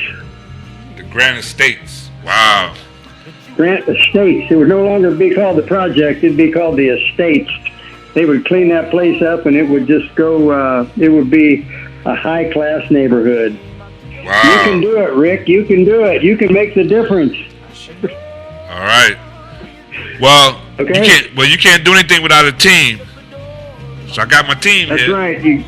The Grant Estates. Wow. Grant Estates. It would no longer be called the project. It'd be called the Estates. they would clean that place up, and it would just go. It would be a high class neighborhood. Wow. You can do it, Rick. You can do it. You can make the difference. All right. Well, Okay. you can't do anything without a team. So I got my team That's here. right.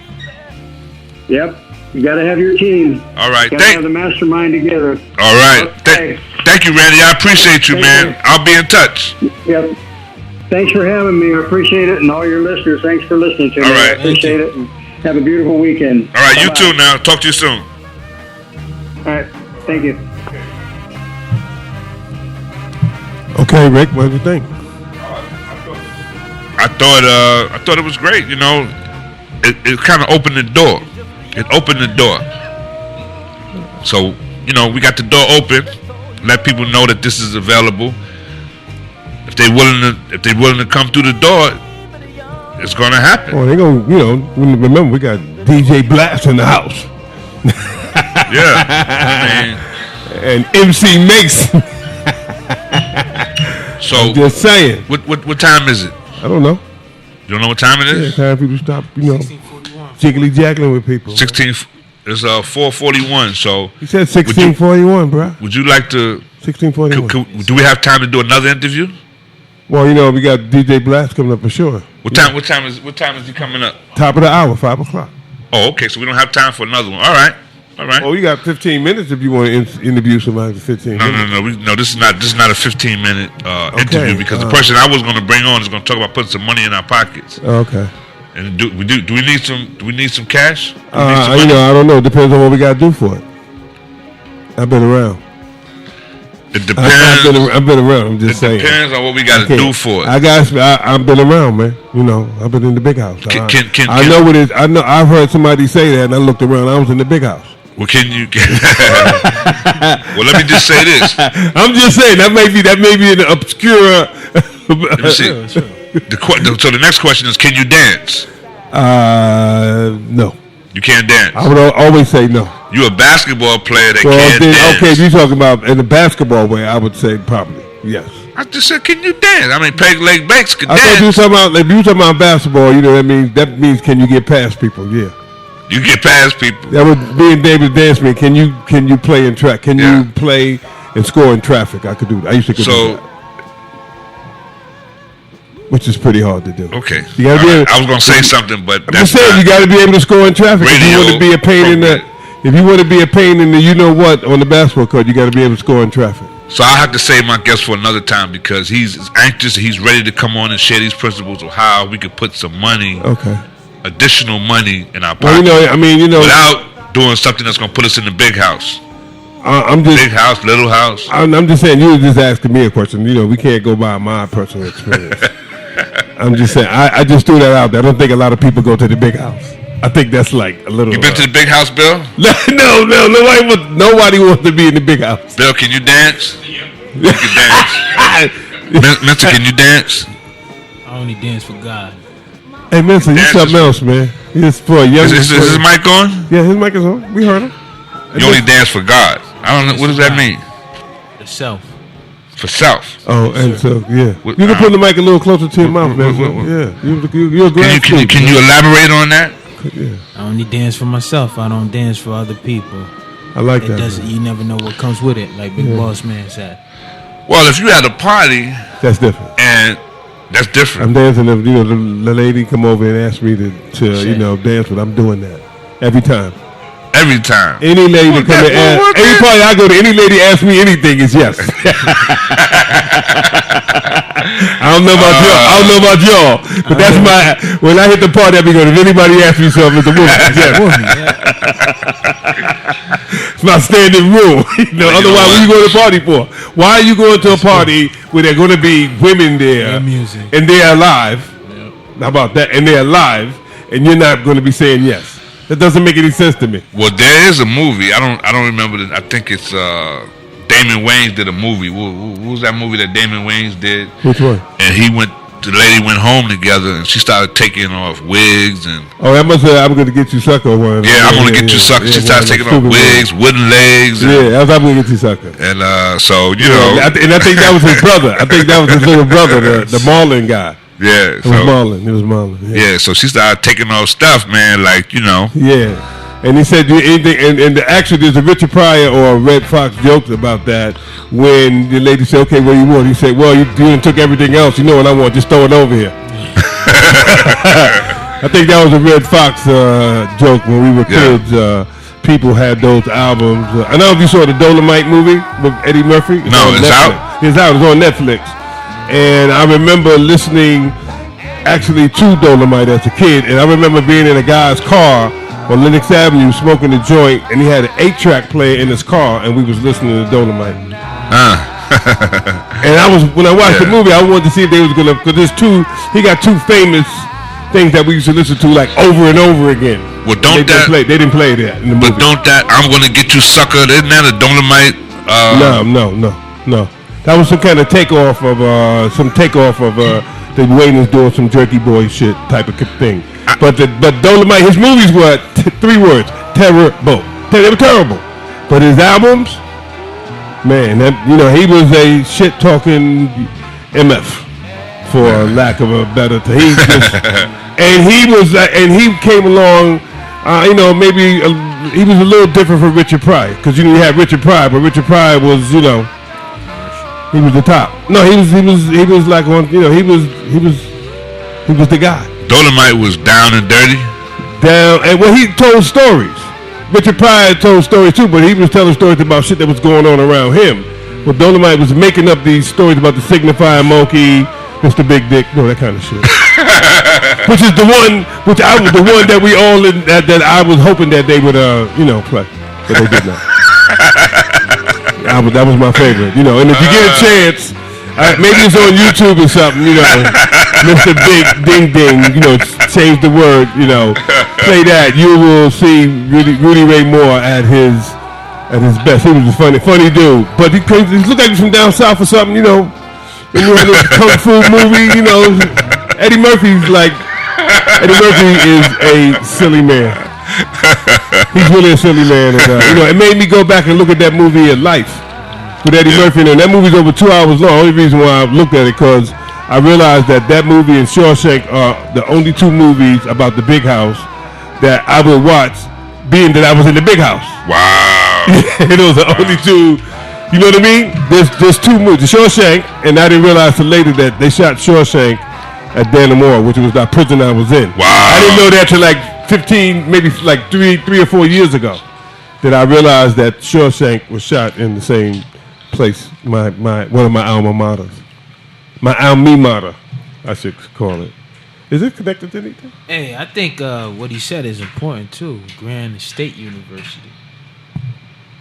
Yep. You got to have your team. All right. Got to have the mastermind together. All right. Okay. Thank you, Randy. I appreciate you, Thank man. you. I'll be in touch. Yep. Thanks for having me. I appreciate it, and all your listeners. Thanks for listening to me. All right. I appreciate it. And have a beautiful weekend. All right. You Bye-bye. too now. Talk to you soon. All right. Thank you. Okay, Rick, what do you think? I thought it was great. You know, it kind of opened the door. It opened the door. So, you know, we got the door open. Let people know that this is available. If they're willing to come through the door, it's gonna happen. Oh, they gonna, you know, remember we got DJ Blast in the house. Yeah. I mean, And MC Mason. so Just saying. what time is it? I don't know. You don't know what time it Yeah, is? time people stop, you know, 1641. jiggly jaggling with people. 16. It's 4:41. So He said 1641, bro. would you like to? 1641. Do we have time to do another interview? Well, you know, we got DJ Blast coming up for sure. What time is he coming up? Top of the hour, 5 o'clock. Oh, okay. So we don't have time for another one. All right. Oh, you got 15 minutes if you want to interview somebody for 15 minutes. No. This is not a 15-minute interview because the person I was going to bring on is going to talk about putting some money in our pockets. Okay. And do we need some cash? Do we need some You money? know, I don't know. Depends on what we got to do for it. I've been around. It I've depends. been around. I'm just It saying. depends on what we got to Okay. do for it. I've been around, man. You know, I've been in the big house. Can- I know what it is. I know. I've heard somebody say that, and I looked around. I was in the big house. Well, can you? Well, let me just say this. I'm just saying that may be an obscure. Let me see. So the next question is, can you dance? No. You can't dance. I would always say no. You a basketball player that Well, can't dance. okay, if you're talking about in the basketball way, I would say probably yes. I just said, can you dance? I mean, Peg Leg Banks can I thought you were dance. talking about if you talking about basketball, you know that means can you get past people? Yeah. You get past people. That would be in David dance me. Can you play in track? Can Yeah. you play and score in traffic? I could do that. I used to do So, that. Which is pretty hard to do. okay. You gotta be All right. able- I was gonna say something, but I'm that's just saying not. you got to be able to score in traffic. If you Radio want to be a pain in the, if you want to be a pain in the, you know what, on the basketball court, you got to be able to score in traffic. So I have to save my guest for another time because he's anxious. He's ready to come on and share these principles of how we could put some money, Okay. additional money in our Well, pocket, you know, I mean, you know, without doing something that's gonna put us in the big house. I'm Big just, house, little house. I'm just saying, you were just asking me a question. You know, we can't go by my personal experience. I'm just saying, I just threw that out there. I don't think a lot of people go to the big house. I think that's like a little. You been to the big house, Bill? No, nobody wants to be in the big house. Bill, can you dance? You can dance. Mister, can you dance? I only dance for God. Hey, Mister, you Dance something is- else, man. It's for a young. Is his mic on? Yeah, his mic is on. We heard him. You only dance for God. I don't know. What does that mean? The self. For self. Oh, and so yeah, What- you can put the mic a little closer to your mouth, man. what- Yeah, you're a Can you elaborate on that? Yeah, I only dance for myself. I don't dance for other people. I like It that. doesn't. Man. You never know what comes with it. Like Big Boss Man said. Well, if you had a party That's different. and that's different. I'm dancing. If the lady come over and ask me to dance with, I'm doing that every time. Every time. Any lady that come and ask, any party I go to, any lady ask me anything is yes. I don't know about y'all, but that's my. When I hit the party, I be going. If anybody asks me something, it's a woman. It's my standing rule. Otherwise, what you going to the party for? Why are you going to a party where there are going to be women there And music. and they're alive? How about that? And they're alive, and you're not going to be saying yes. That doesn't make any sense to me. Well, there is a movie. I don't remember. I think it's Damon Wayans did a movie. What was that movie that Damon Wayans did? Which one? And the lady went home together, and she started taking off wigs and. Oh, that must have I'm going to get you sucker one. Yeah, I'm gonna get you sucker. She started taking off wigs, wooden legs. And, Yeah, I'm going to get you sucker. And so you know, And I think that was his brother. I think that was his little brother, the Marlon guy. Yeah, It was Marlon. It was Marlon. yeah. So she started taking all stuff, man. Like Yeah. And he said, "Do anything?" And actually, there's a Richard Pryor or Red Fox jokes about that. When the lady said, "Okay, what do you want?" He said, "Well, you done took everything else. You know what I want? Just throw it over here." I think that was a Red Fox joke when we were kids. People had those albums. I don't know if you saw the Dolomite movie with Eddie Murphy. No, it's out. It's out. It's on Netflix. And I remember listening actually to Dolomite as a kid. And I remember being in a guy's car on Lenox Avenue smoking a joint, and he had an 8-track player in his car, and we was listening to Dolomite. And when I watched the movie, I wanted to see if they was gonna, because he got two famous things that we used to listen to like over and over again. Well, they didn't play that in the movie. But don't that I'm Gonna Get You Sucker, isn't that a Dolomite? No. That was some kind of takeoff of the Wayne's doing some Jerky Boy shit type of thing. But Dolomite, his movies were 3 words: terrible. They were terrible. But his albums, man, he was a shit talking MF, for lack of a better term. And he came along. Maybe he was a little different from Richard Pryor, because you had Richard Pryor, but Richard Pryor was he was the top. No, he was like on he was the guy. Dolomite was down and dirty. And he told stories. Richard Pryor told stories too, but he was telling stories about shit that was going on around him. Well, Dolomite was making up these stories about the signifying monkey, Mr. Big Dick, that kind of shit. Which is the one that we all that I was hoping that they would play, but they did not. That was my favorite, and if you get a chance, maybe it's on YouTube or something, Mr. Big Ding Ding, change the word, play that. You will see Rudy Ray Moore at his best. He was a funny dude, but he looked like he's from down south or something, When you had this kung fu movie, Eddie Murphy is a silly man. He's really a silly man, and it made me go back and look at that movie at Life with Eddie Murphy, and that movie's over 2 hours long. Only reason why I looked at it because I realized that movie and Shawshank are the only 2 movies about the big house that I would watch, being that I was in the big house. Wow. Those are the only 2. You know what I mean? There's 2 movies, the Shawshank, and I didn't realize till later that they shot Shawshank at Dannemora, which was that prison I was in. Wow. I didn't know that till like 15, maybe like 3 or 4 years ago, that I realized that Shawshank was shot in the same place. One of my alma maters, my alma mater, I should call it. Is it connected to anything? Hey, I think what he said is important too. Grand State University.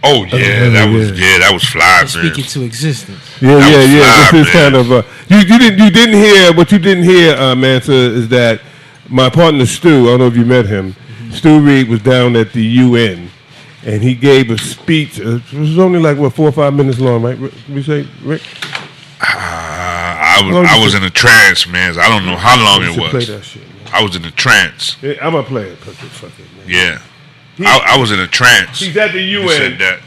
Oh yeah, that was fly, man. Speaking to existence. Yeah. Fly, this is kind of you didn't hear what you didn't hear, Mansa, is that my partner Stu. I don't know if you met him. Mm-hmm. Stu Reed was down at the UN, and he gave a speech. It was only like 4 or 5 minutes long, right? We say, Rick. I was in a trance, man. I don't know how long it was. Play that shit, I was in a trance. Yeah, I'm gonna play it. Fuck it, man. Yeah. I was in a trance. He's at the UN. You said that.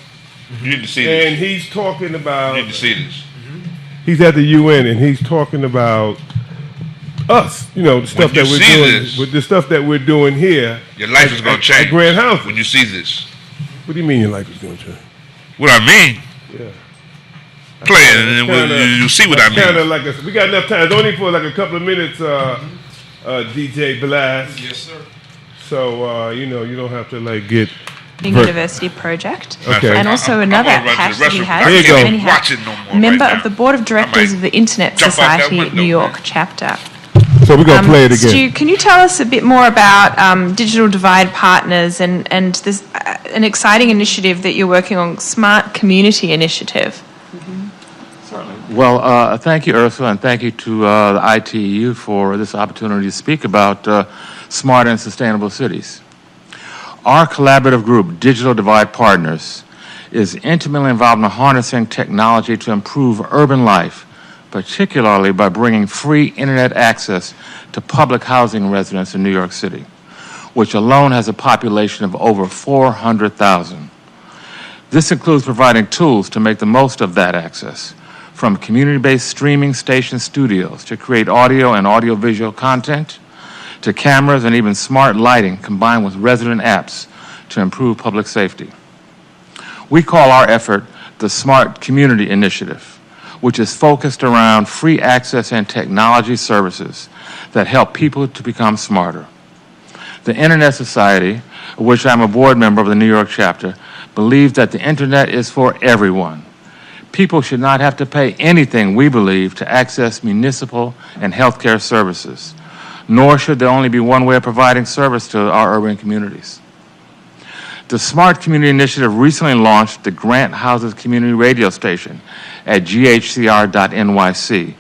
You need to see this. And he's talking about. You need to see this. He's at the UN and he's talking about us. The stuff that we're doing. With the stuff that we're doing here. Your life is gonna change. At Grand House. When you see this. What do you mean your life is gonna change? What I mean? Yeah. Play it and then you'll see what I mean. Kinda like we got enough time. It's only for like a couple of minutes. DJ Blast. Yes, sir. So, you don't have to get... University project. Okay. And also another hash that he has. There you go. Member of the Board of Directors of the Internet Society New York chapter. So we're going to play it again. Stu, can you tell us a bit more about Digital Divide Partners and this an exciting initiative that you're working on, Smart Community Initiative? Well, thank you, Ursula, and thank you to the ITU for this opportunity to speak about smart and sustainable cities. Our collaborative group, Digital Divide Partners, is intimately involved in harnessing technology to improve urban life, particularly by bringing free internet access to public housing residents in New York City, which alone has a population of over 400,000. This includes providing tools to make the most of that access. from community-based streaming station studios to create audio and audiovisual content, to cameras and even smart lighting combined with resident apps to improve public safety. We call our effort the Smart Community Initiative, which is focused around free access and technology services that help people to become smarter. The Internet Society, of which I'm a board member of the New York chapter, believes that the Internet is for everyone. People should not have to pay anything, we believe, to access municipal and healthcare services, nor should there only be one way of providing service to our urban communities. The Smart Community Initiative recently launched the Grant Houses Community Radio Station at ghcr.nyc,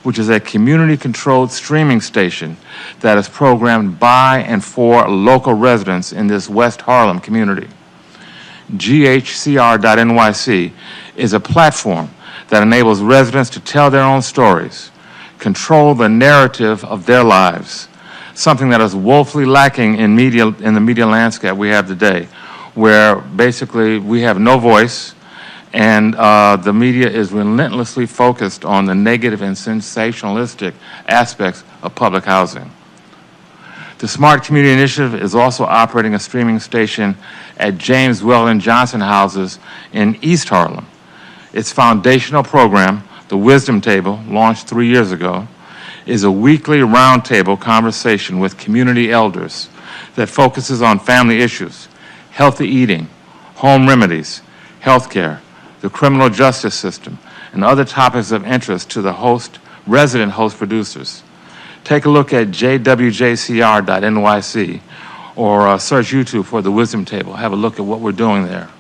which is a community-controlled streaming station that is programmed by and for local residents in this West Harlem community. ghcr.nyc is a platform that enables residents to tell their own stories, control the narrative of their lives, something that is woefully lacking in the media landscape we have today, where basically we have no voice and the media is relentlessly focused on the negative and sensationalistic aspects of public housing. The Smart Community Initiative is also operating a streaming station at James Weldon Johnson Houses in East Harlem. Its foundational program, The Wisdom Table, launched 3 years ago, is a weekly roundtable conversation with community elders that focuses on family issues, healthy eating, home remedies, healthcare, the criminal justice system, and other topics of interest to the resident host producers. Take a look at jwjcr.nyc or search YouTube for The Wisdom Table. Have a look at what we're doing there.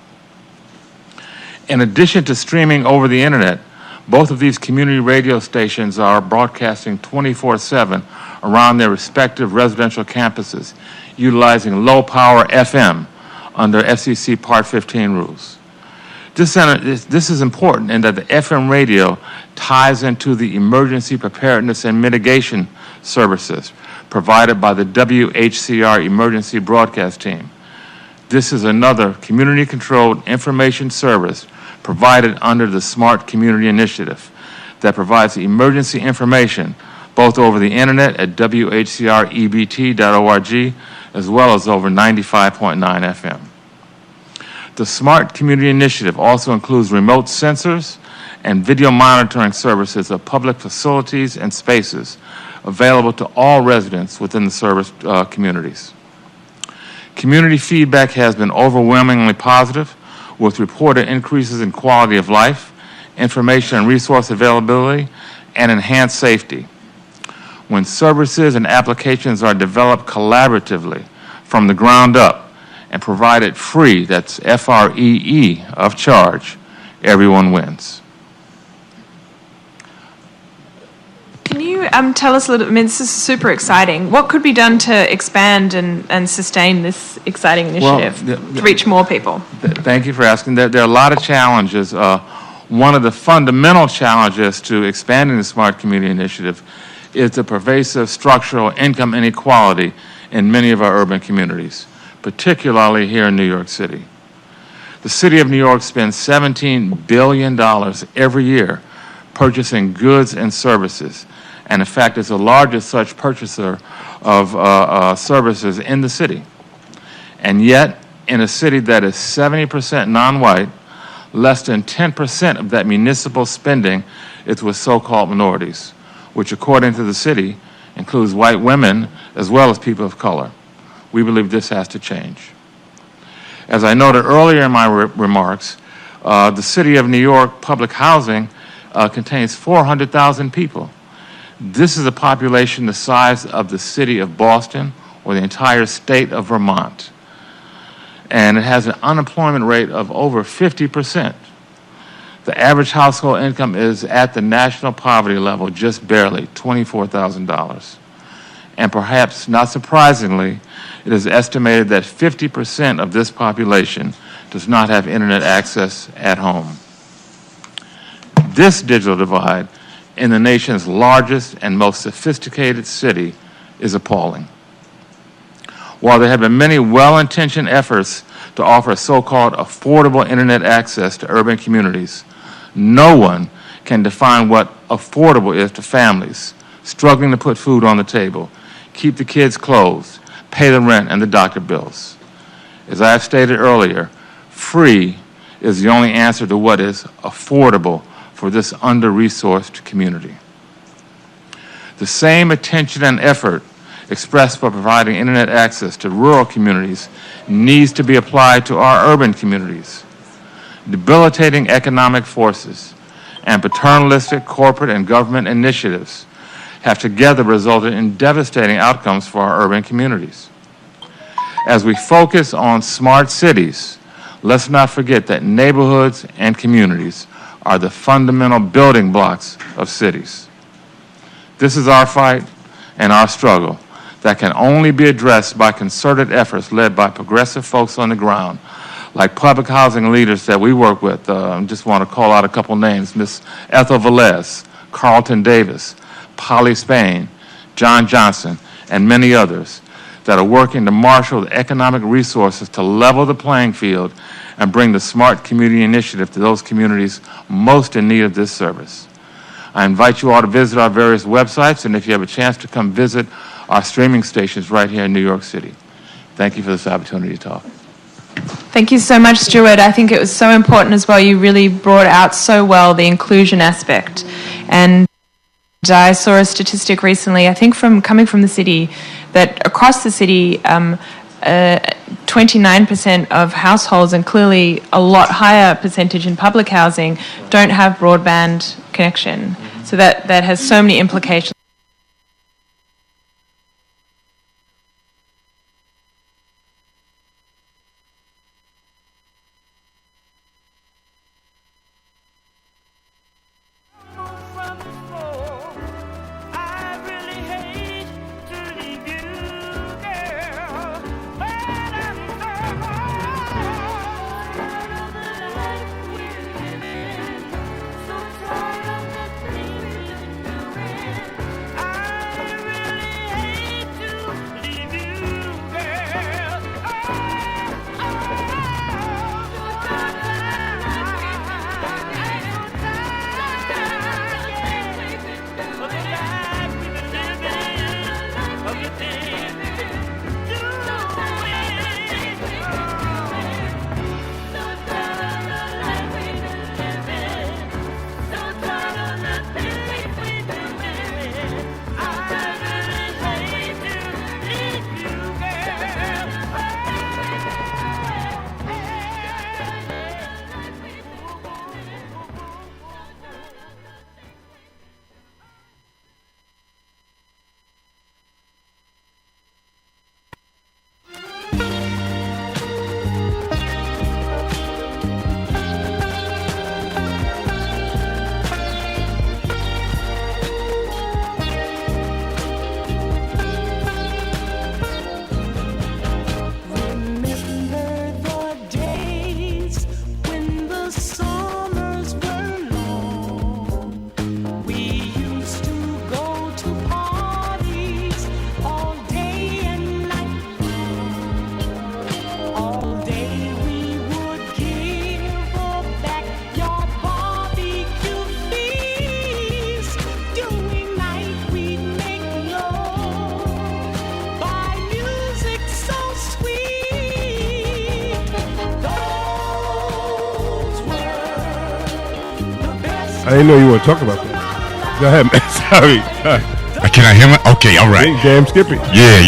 In addition to streaming over the internet, both of these community radio stations are broadcasting 24/7 around their respective residential campuses, utilizing low-power FM under FCC Part 15 rules. This is important in that the FM radio ties into the emergency preparedness and mitigation services provided by the WHCR emergency broadcast team. This is another community-controlled information service provided under the Smart Community Initiative that provides emergency information both over the internet at whcrebt.org as well as over 95.9 FM. The Smart Community Initiative also includes remote sensors and video monitoring services of public facilities and spaces available to all residents within the service communities. Community feedback has been overwhelmingly positive, with reported increases in quality of life, information and resource availability, and enhanced safety. When services and applications are developed collaboratively from the ground up and provided free, that's FREE, of charge, everyone wins. Can you tell us a little, I mean, this is super exciting. What could be done to expand and sustain this exciting initiative to reach more people? Thank you for asking. There are a lot of challenges. One of the fundamental challenges to expanding the Smart Community Initiative is the pervasive structural income inequality in many of our urban communities, particularly here in New York City. The City of New York spends $17 billion every year purchasing goods and services, and in fact is the largest such purchaser of services in the city. And yet, in a city that is 70% non-white, less than 10% of that municipal spending is with so-called minorities, which according to the city includes white women as well as people of color. We believe this has to change. As I noted earlier in my remarks, the City of New York public housing contains 400,000 people. This is a population the size of the city of Boston or the entire state of Vermont. And it has an unemployment rate of over 50%. The average household income is at the national poverty level, just barely $24,000. And perhaps not surprisingly, it is estimated that 50% of this population does not have internet access at home. This digital divide in the nation's largest and most sophisticated city is appalling. While there have been many well-intentioned efforts to offer so-called affordable internet access to urban communities, no one can define what affordable is to families struggling to put food on the table, keep the kids' clothes, pay the rent and the doctor bills. As I have stated earlier, free is the only answer to what is affordable for this under-resourced community. The same attention and effort expressed for providing internet access to rural communities needs to be applied to our urban communities. Debilitating economic forces and paternalistic corporate and government initiatives have together resulted in devastating outcomes for our urban communities. As we focus on smart cities, let's not forget that neighborhoods and communities are the fundamental building blocks of cities. This is our fight and our struggle that can only be addressed by concerted efforts led by progressive folks on the ground, like public housing leaders that we work with. I just want to call out a couple names: Ms. Ethel Velez, Carlton Davis, Polly Spain, John Johnson, and many others that are working to marshal the economic resources to level the playing field and bring the Smart Community Initiative to those communities most in need of this service. I invite you all to visit our various websites, and if you have a chance to come visit our streaming stations right here in New York City. Thank you for this opportunity to talk. Thank you so much, Stuart. I think it was so important as well. You really brought out so well the inclusion aspect. And I saw a statistic recently, I think coming from the city, that across the city, 29% of households, and clearly a lot higher percentage in public housing, don't have broadband connection. So that has so many implications. I didn't know you want to talk about that. Go ahead, man. Sorry. Can I hear me? Okay, all right. Damn Skippy. Yeah.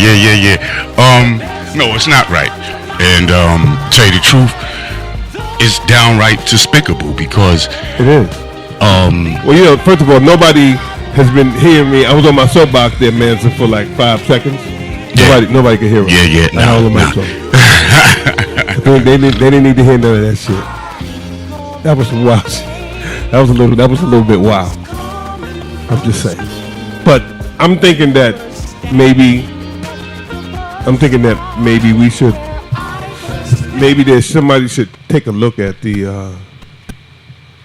No, it's not right. And tell you the truth, it's downright despicable because it is. Well, first of all, nobody has been hearing me. I was on my soapbox there, man, for like 5 seconds. Yeah. Nobody can hear me. Yeah. They didn't need to hear none of that shit. That was some wild shit. That was a little bit wild. I'm just saying. But I'm thinking that maybe we should. Maybe somebody should take a look at the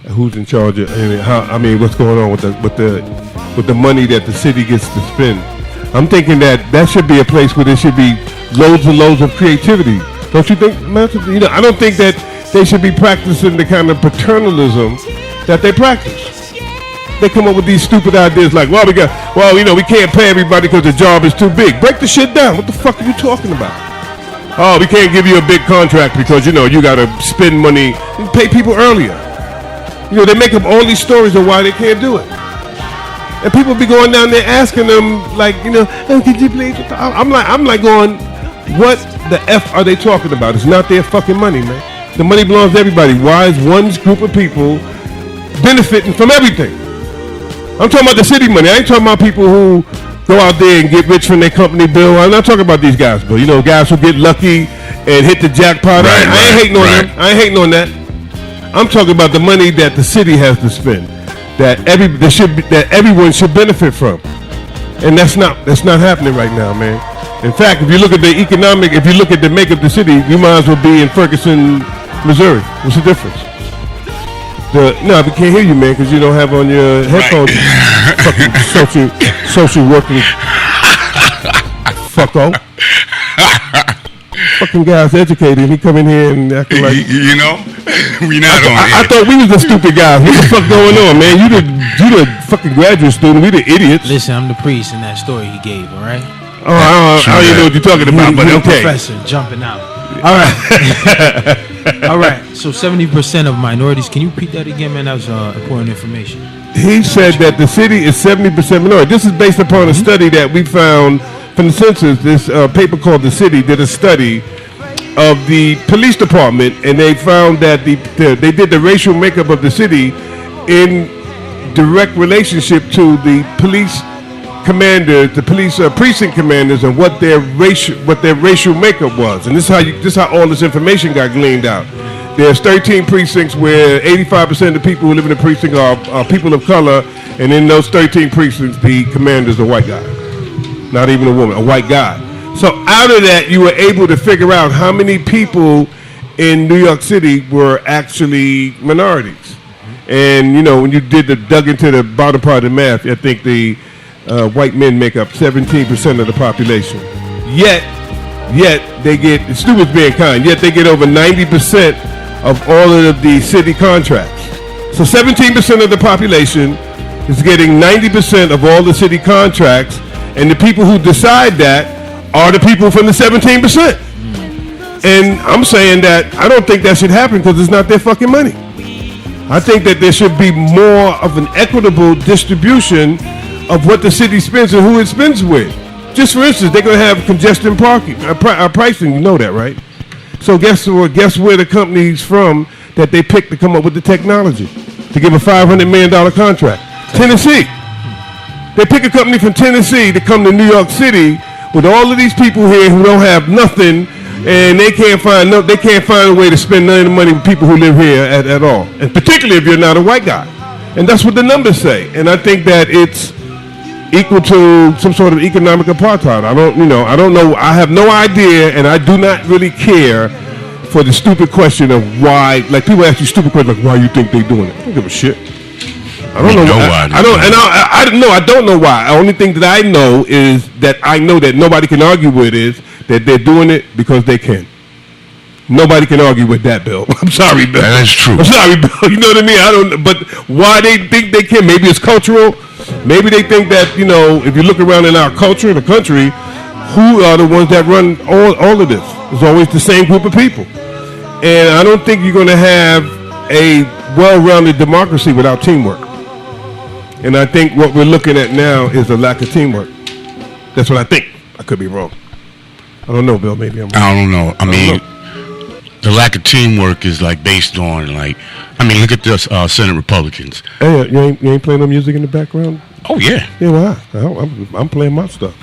who's in charge of what's going on with the money that the city gets to spend. I'm thinking that should be a place where there should be loads and loads of creativity. Don't you think, Master? I don't think that they should be practicing the kind of paternalism that they practice. They come up with these stupid ideas like, we can't pay everybody because the job is too big. Break the shit down. What the fuck are you talking about? Oh, we can't give you a big contract because, you got to spend money and pay people earlier. They make up all these stories of why they can't do it. And people be going down there asking them, like, oh, could you please? I'm like going, what the F are they talking about? It's not their fucking money, man. The money belongs to everybody. Why is one group of people benefiting from everything? I'm talking about the city money. I ain't talking about people who go out there and get rich from their company bill. I'm not talking about these guys, but guys who get lucky and hit the jackpot. I ain't hating on them. I ain't hating on that. I'm talking about the money that the city has to spend, that everyone should benefit from, and that's not happening right now, man. In fact, if you look at the makeup of the city, you might as well be in Ferguson, Missouri. What's the difference? No, we can't hear you, man, because you don't have on your headphones. Fucking social working fucko. Fucking guy's educated. He come in here and acting like we not on I thought we was the stupid guys. What the fuck going on, man? You the fucking graduate student. We the idiots. Listen, I'm the priest in that story he gave. All right. Oh, I don't even know what you're talking about, but okay. Professor jumping out. All right. All right. So 70% of minorities. Can you repeat that again, man? That was important information. He said that the city is 70% minority. This is based upon a study that we found from the census. This paper called The City did a study of the police department, and they found that they did the racial makeup of the city in direct relationship to the police commanders, the police precinct commanders, and what their racial makeup was. And this is how all this information got gleaned out. There's 13 precincts where 85% of the people who live in the precinct are people of color, and in those 13 precincts, the commander's a white guy, not even a woman, a white guy. So out of that, you were able to figure out how many people in New York City were actually minorities. And when you dug into the bottom part of the math, I think the white men make up 17% of the population. Yet they get, stupid's being kind, yet they get over 90% of all of the city contracts. So 17% of the population is getting 90% of all the city contracts, and the people who decide that are the people from the 17%. And I'm saying that I don't think that should happen because it's not their fucking money. I think that there should be more of an equitable distribution of what the city spends and who it spends with. Just for instance, they're going to have congestion parking, pricing. You know that, right? So guess where the company's from that they picked to come up with the technology to give a $500 million contract? Tennessee. They pick a company from Tennessee to come to New York City with all of these people here who don't have nothing, and they can't find a way to spend none of the money with people who live here at all, and particularly if you're not a white guy. And that's what the numbers say. And I think that it's equal to some sort of economic apartheid. I don't know. I have no idea, and I do not really care for the stupid question of why. Like, people ask you stupid questions like, why you think they doing it? I don't give a shit. I don't know why. I don't know why. The only thing that I know is that I know that nobody can argue with is that they're doing it because they can. Nobody can argue with that, Bill. I'm sorry, Bill. That's true. I'm sorry, Bill. You know what I mean? But why they think they can? Maybe it's cultural. Maybe they think that, if you look around in our culture, the country, who are the ones that run all of this? It's always the same group of people. And I don't think you're going to have a well-rounded democracy without teamwork. And I think what we're looking at now is a lack of teamwork. That's what I think. I could be wrong. I don't know, Bill. Maybe I'm wrong. I don't know. I mean, the lack of teamwork is based on look at this Senate Republicans. Hey, you ain't playing no music in the background? Oh yeah. Yeah, well, I'm playing my stuff.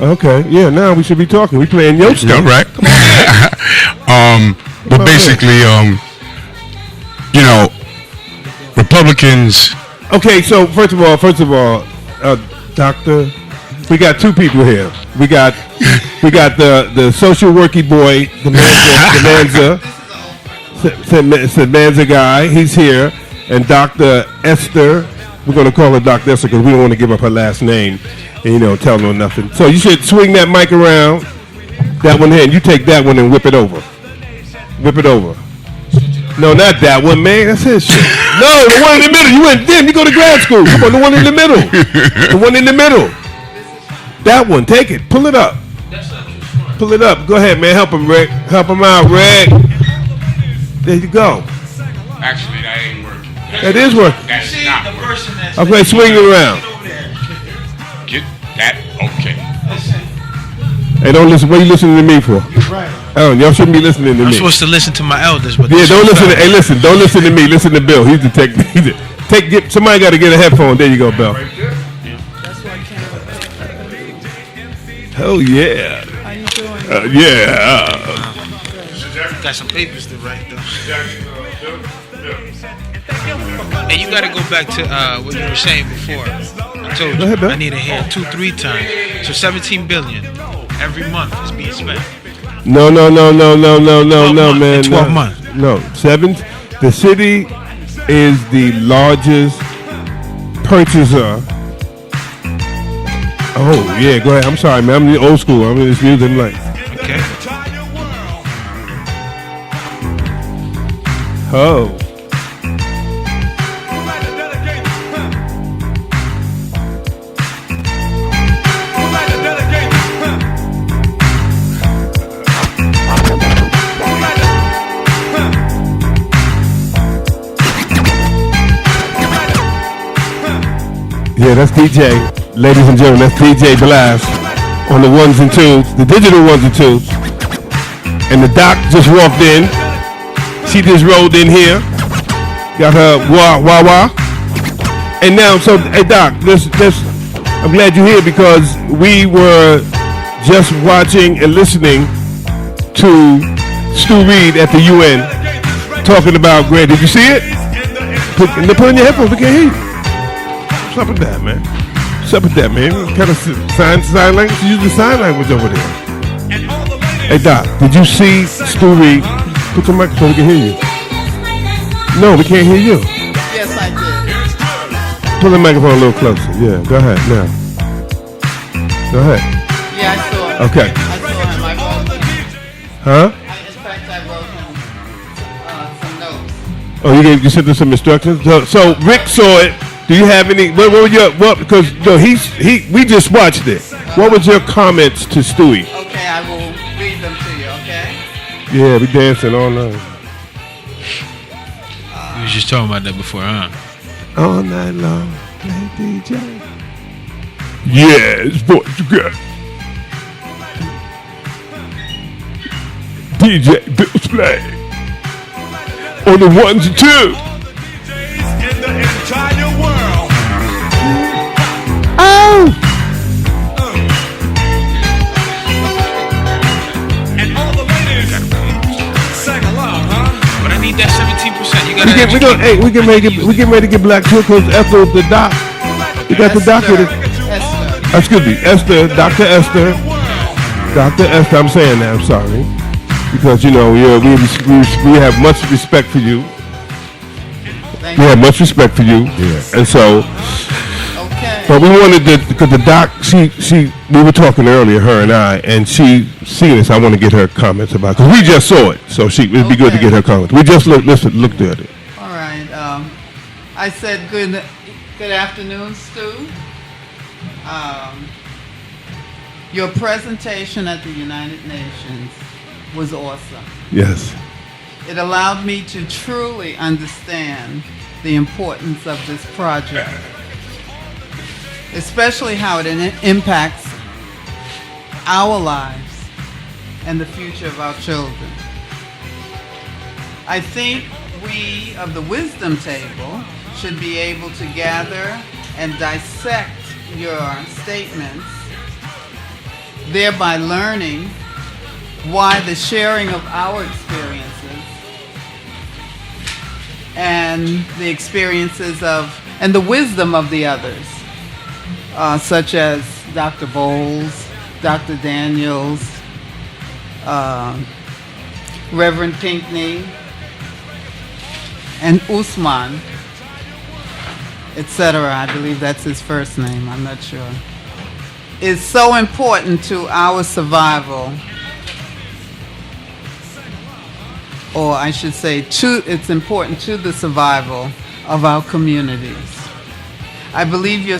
Okay, yeah. Now we should be talking. We playing your stuff. Yeah, right. But basically, Republicans. Okay, so first of all, Doctor, we got two people here. We got the social worky boy, the Manza guy. He's here, and Dr. Esther. We're gonna call her Dr. Esther because we don't want to give up her last name and tell her nothing. So you should swing that mic around, that one here, and you take that one and whip it over. Whip it over. No, not that one, man. That's his shit. No, the one in the middle. You went, damn, you go to grad school. Come on, the one in the middle. The one in the middle. That one, take it. Pull it up. Pull it up. Go ahead, man. Help him, Rick. Help him out, Rick. There you go. Actually, that ain't working. That is working. That's not working. Okay, swing it around. Get that. Okay. Hey, don't listen. What are you listening to me for? Right. Oh, y'all shouldn't be listening to I'm me. supposed to listen to my elders, but Yeah, don't listen. Hey, listen. Don't listen to me. Listen to Bill. He's the tech. Somebody got to get a headphone. There you go, Bill. Oh yeah. How you doing? Yeah. got some papers to write though. And you got to go back to what you were saying before. I told you I need to hear 2-3 times. So 17 billion every month is being spent. No, man. 12 months. No, the city is the largest purchaser. Oh yeah, go ahead. I'm sorry, man. I'm the old school. I'm in this music like. Okay. Oh. Yeah, that's DJ. Ladies and gentlemen, that's DJ Blast on the ones and twos, the digital ones and twos. And the doc just walked in. She just rolled in here. Got her wah. And now, so, hey doc, I'm glad you're here because we were just watching and listening to Stu Reed at the UN talking about Grant. Did you see it? Put in your headphones, we can't hear you. What's up with that, man? What's up with that, man? What kind of sign language? Use the sign language over there. Hey, Doc, did you see Stu Reed? Put your microphone, we can hear you. No, we can't hear you. Yes, I did. Pull the microphone a little closer. Yeah, go ahead, now. Go ahead. Yeah, I saw it. Okay. I saw him. I wrote him. Huh? In fact, I wrote him some notes. Oh, you sent us some instructions? So Rick saw it. Do you have any? What were your? What? Because no, we just watched it. What was your comments to Stewie? Okay, I will read them to you. Okay. Yeah, we dancing all night. We was just talking about that before, huh? All night long, play DJ. Yes, boy, you got DJ Bill Play on the ones and twos. In the entire world. Oh! And all the ladies sang along, huh? But I need that 17%. You got We getting ready to get Black too because Ethel, the doc. We got the doctor. Esther. Excuse me, Esther, Dr. Esther. Dr. Esther, I'm saying that, I'm sorry. Because, we have much respect for you. Thank We you. have much respect for you. Yeah. And so, Okay. but we wanted to, because the doc, we were talking earlier, her and I, and she seen this. I want to get her comments about it. Because we just saw it. So it'd be good to get her comments. We just looked at it. All right. I said good afternoon, Stu. Your presentation at the United Nations was awesome. Yes. It allowed me to truly understand the importance of this project, especially how it impacts our lives and the future of our children. I think we of the Wisdom Table should be able to gather and dissect your statements, thereby learning why the sharing of our experiences and the experiences and the wisdom of the others, such as Dr. Bowles, Dr. Daniels, Reverend Pinckney, and Usman, etc. I believe that's his first name, I'm not sure, is so important to our survival or I should say, it's important to the survival of our communities. I believe your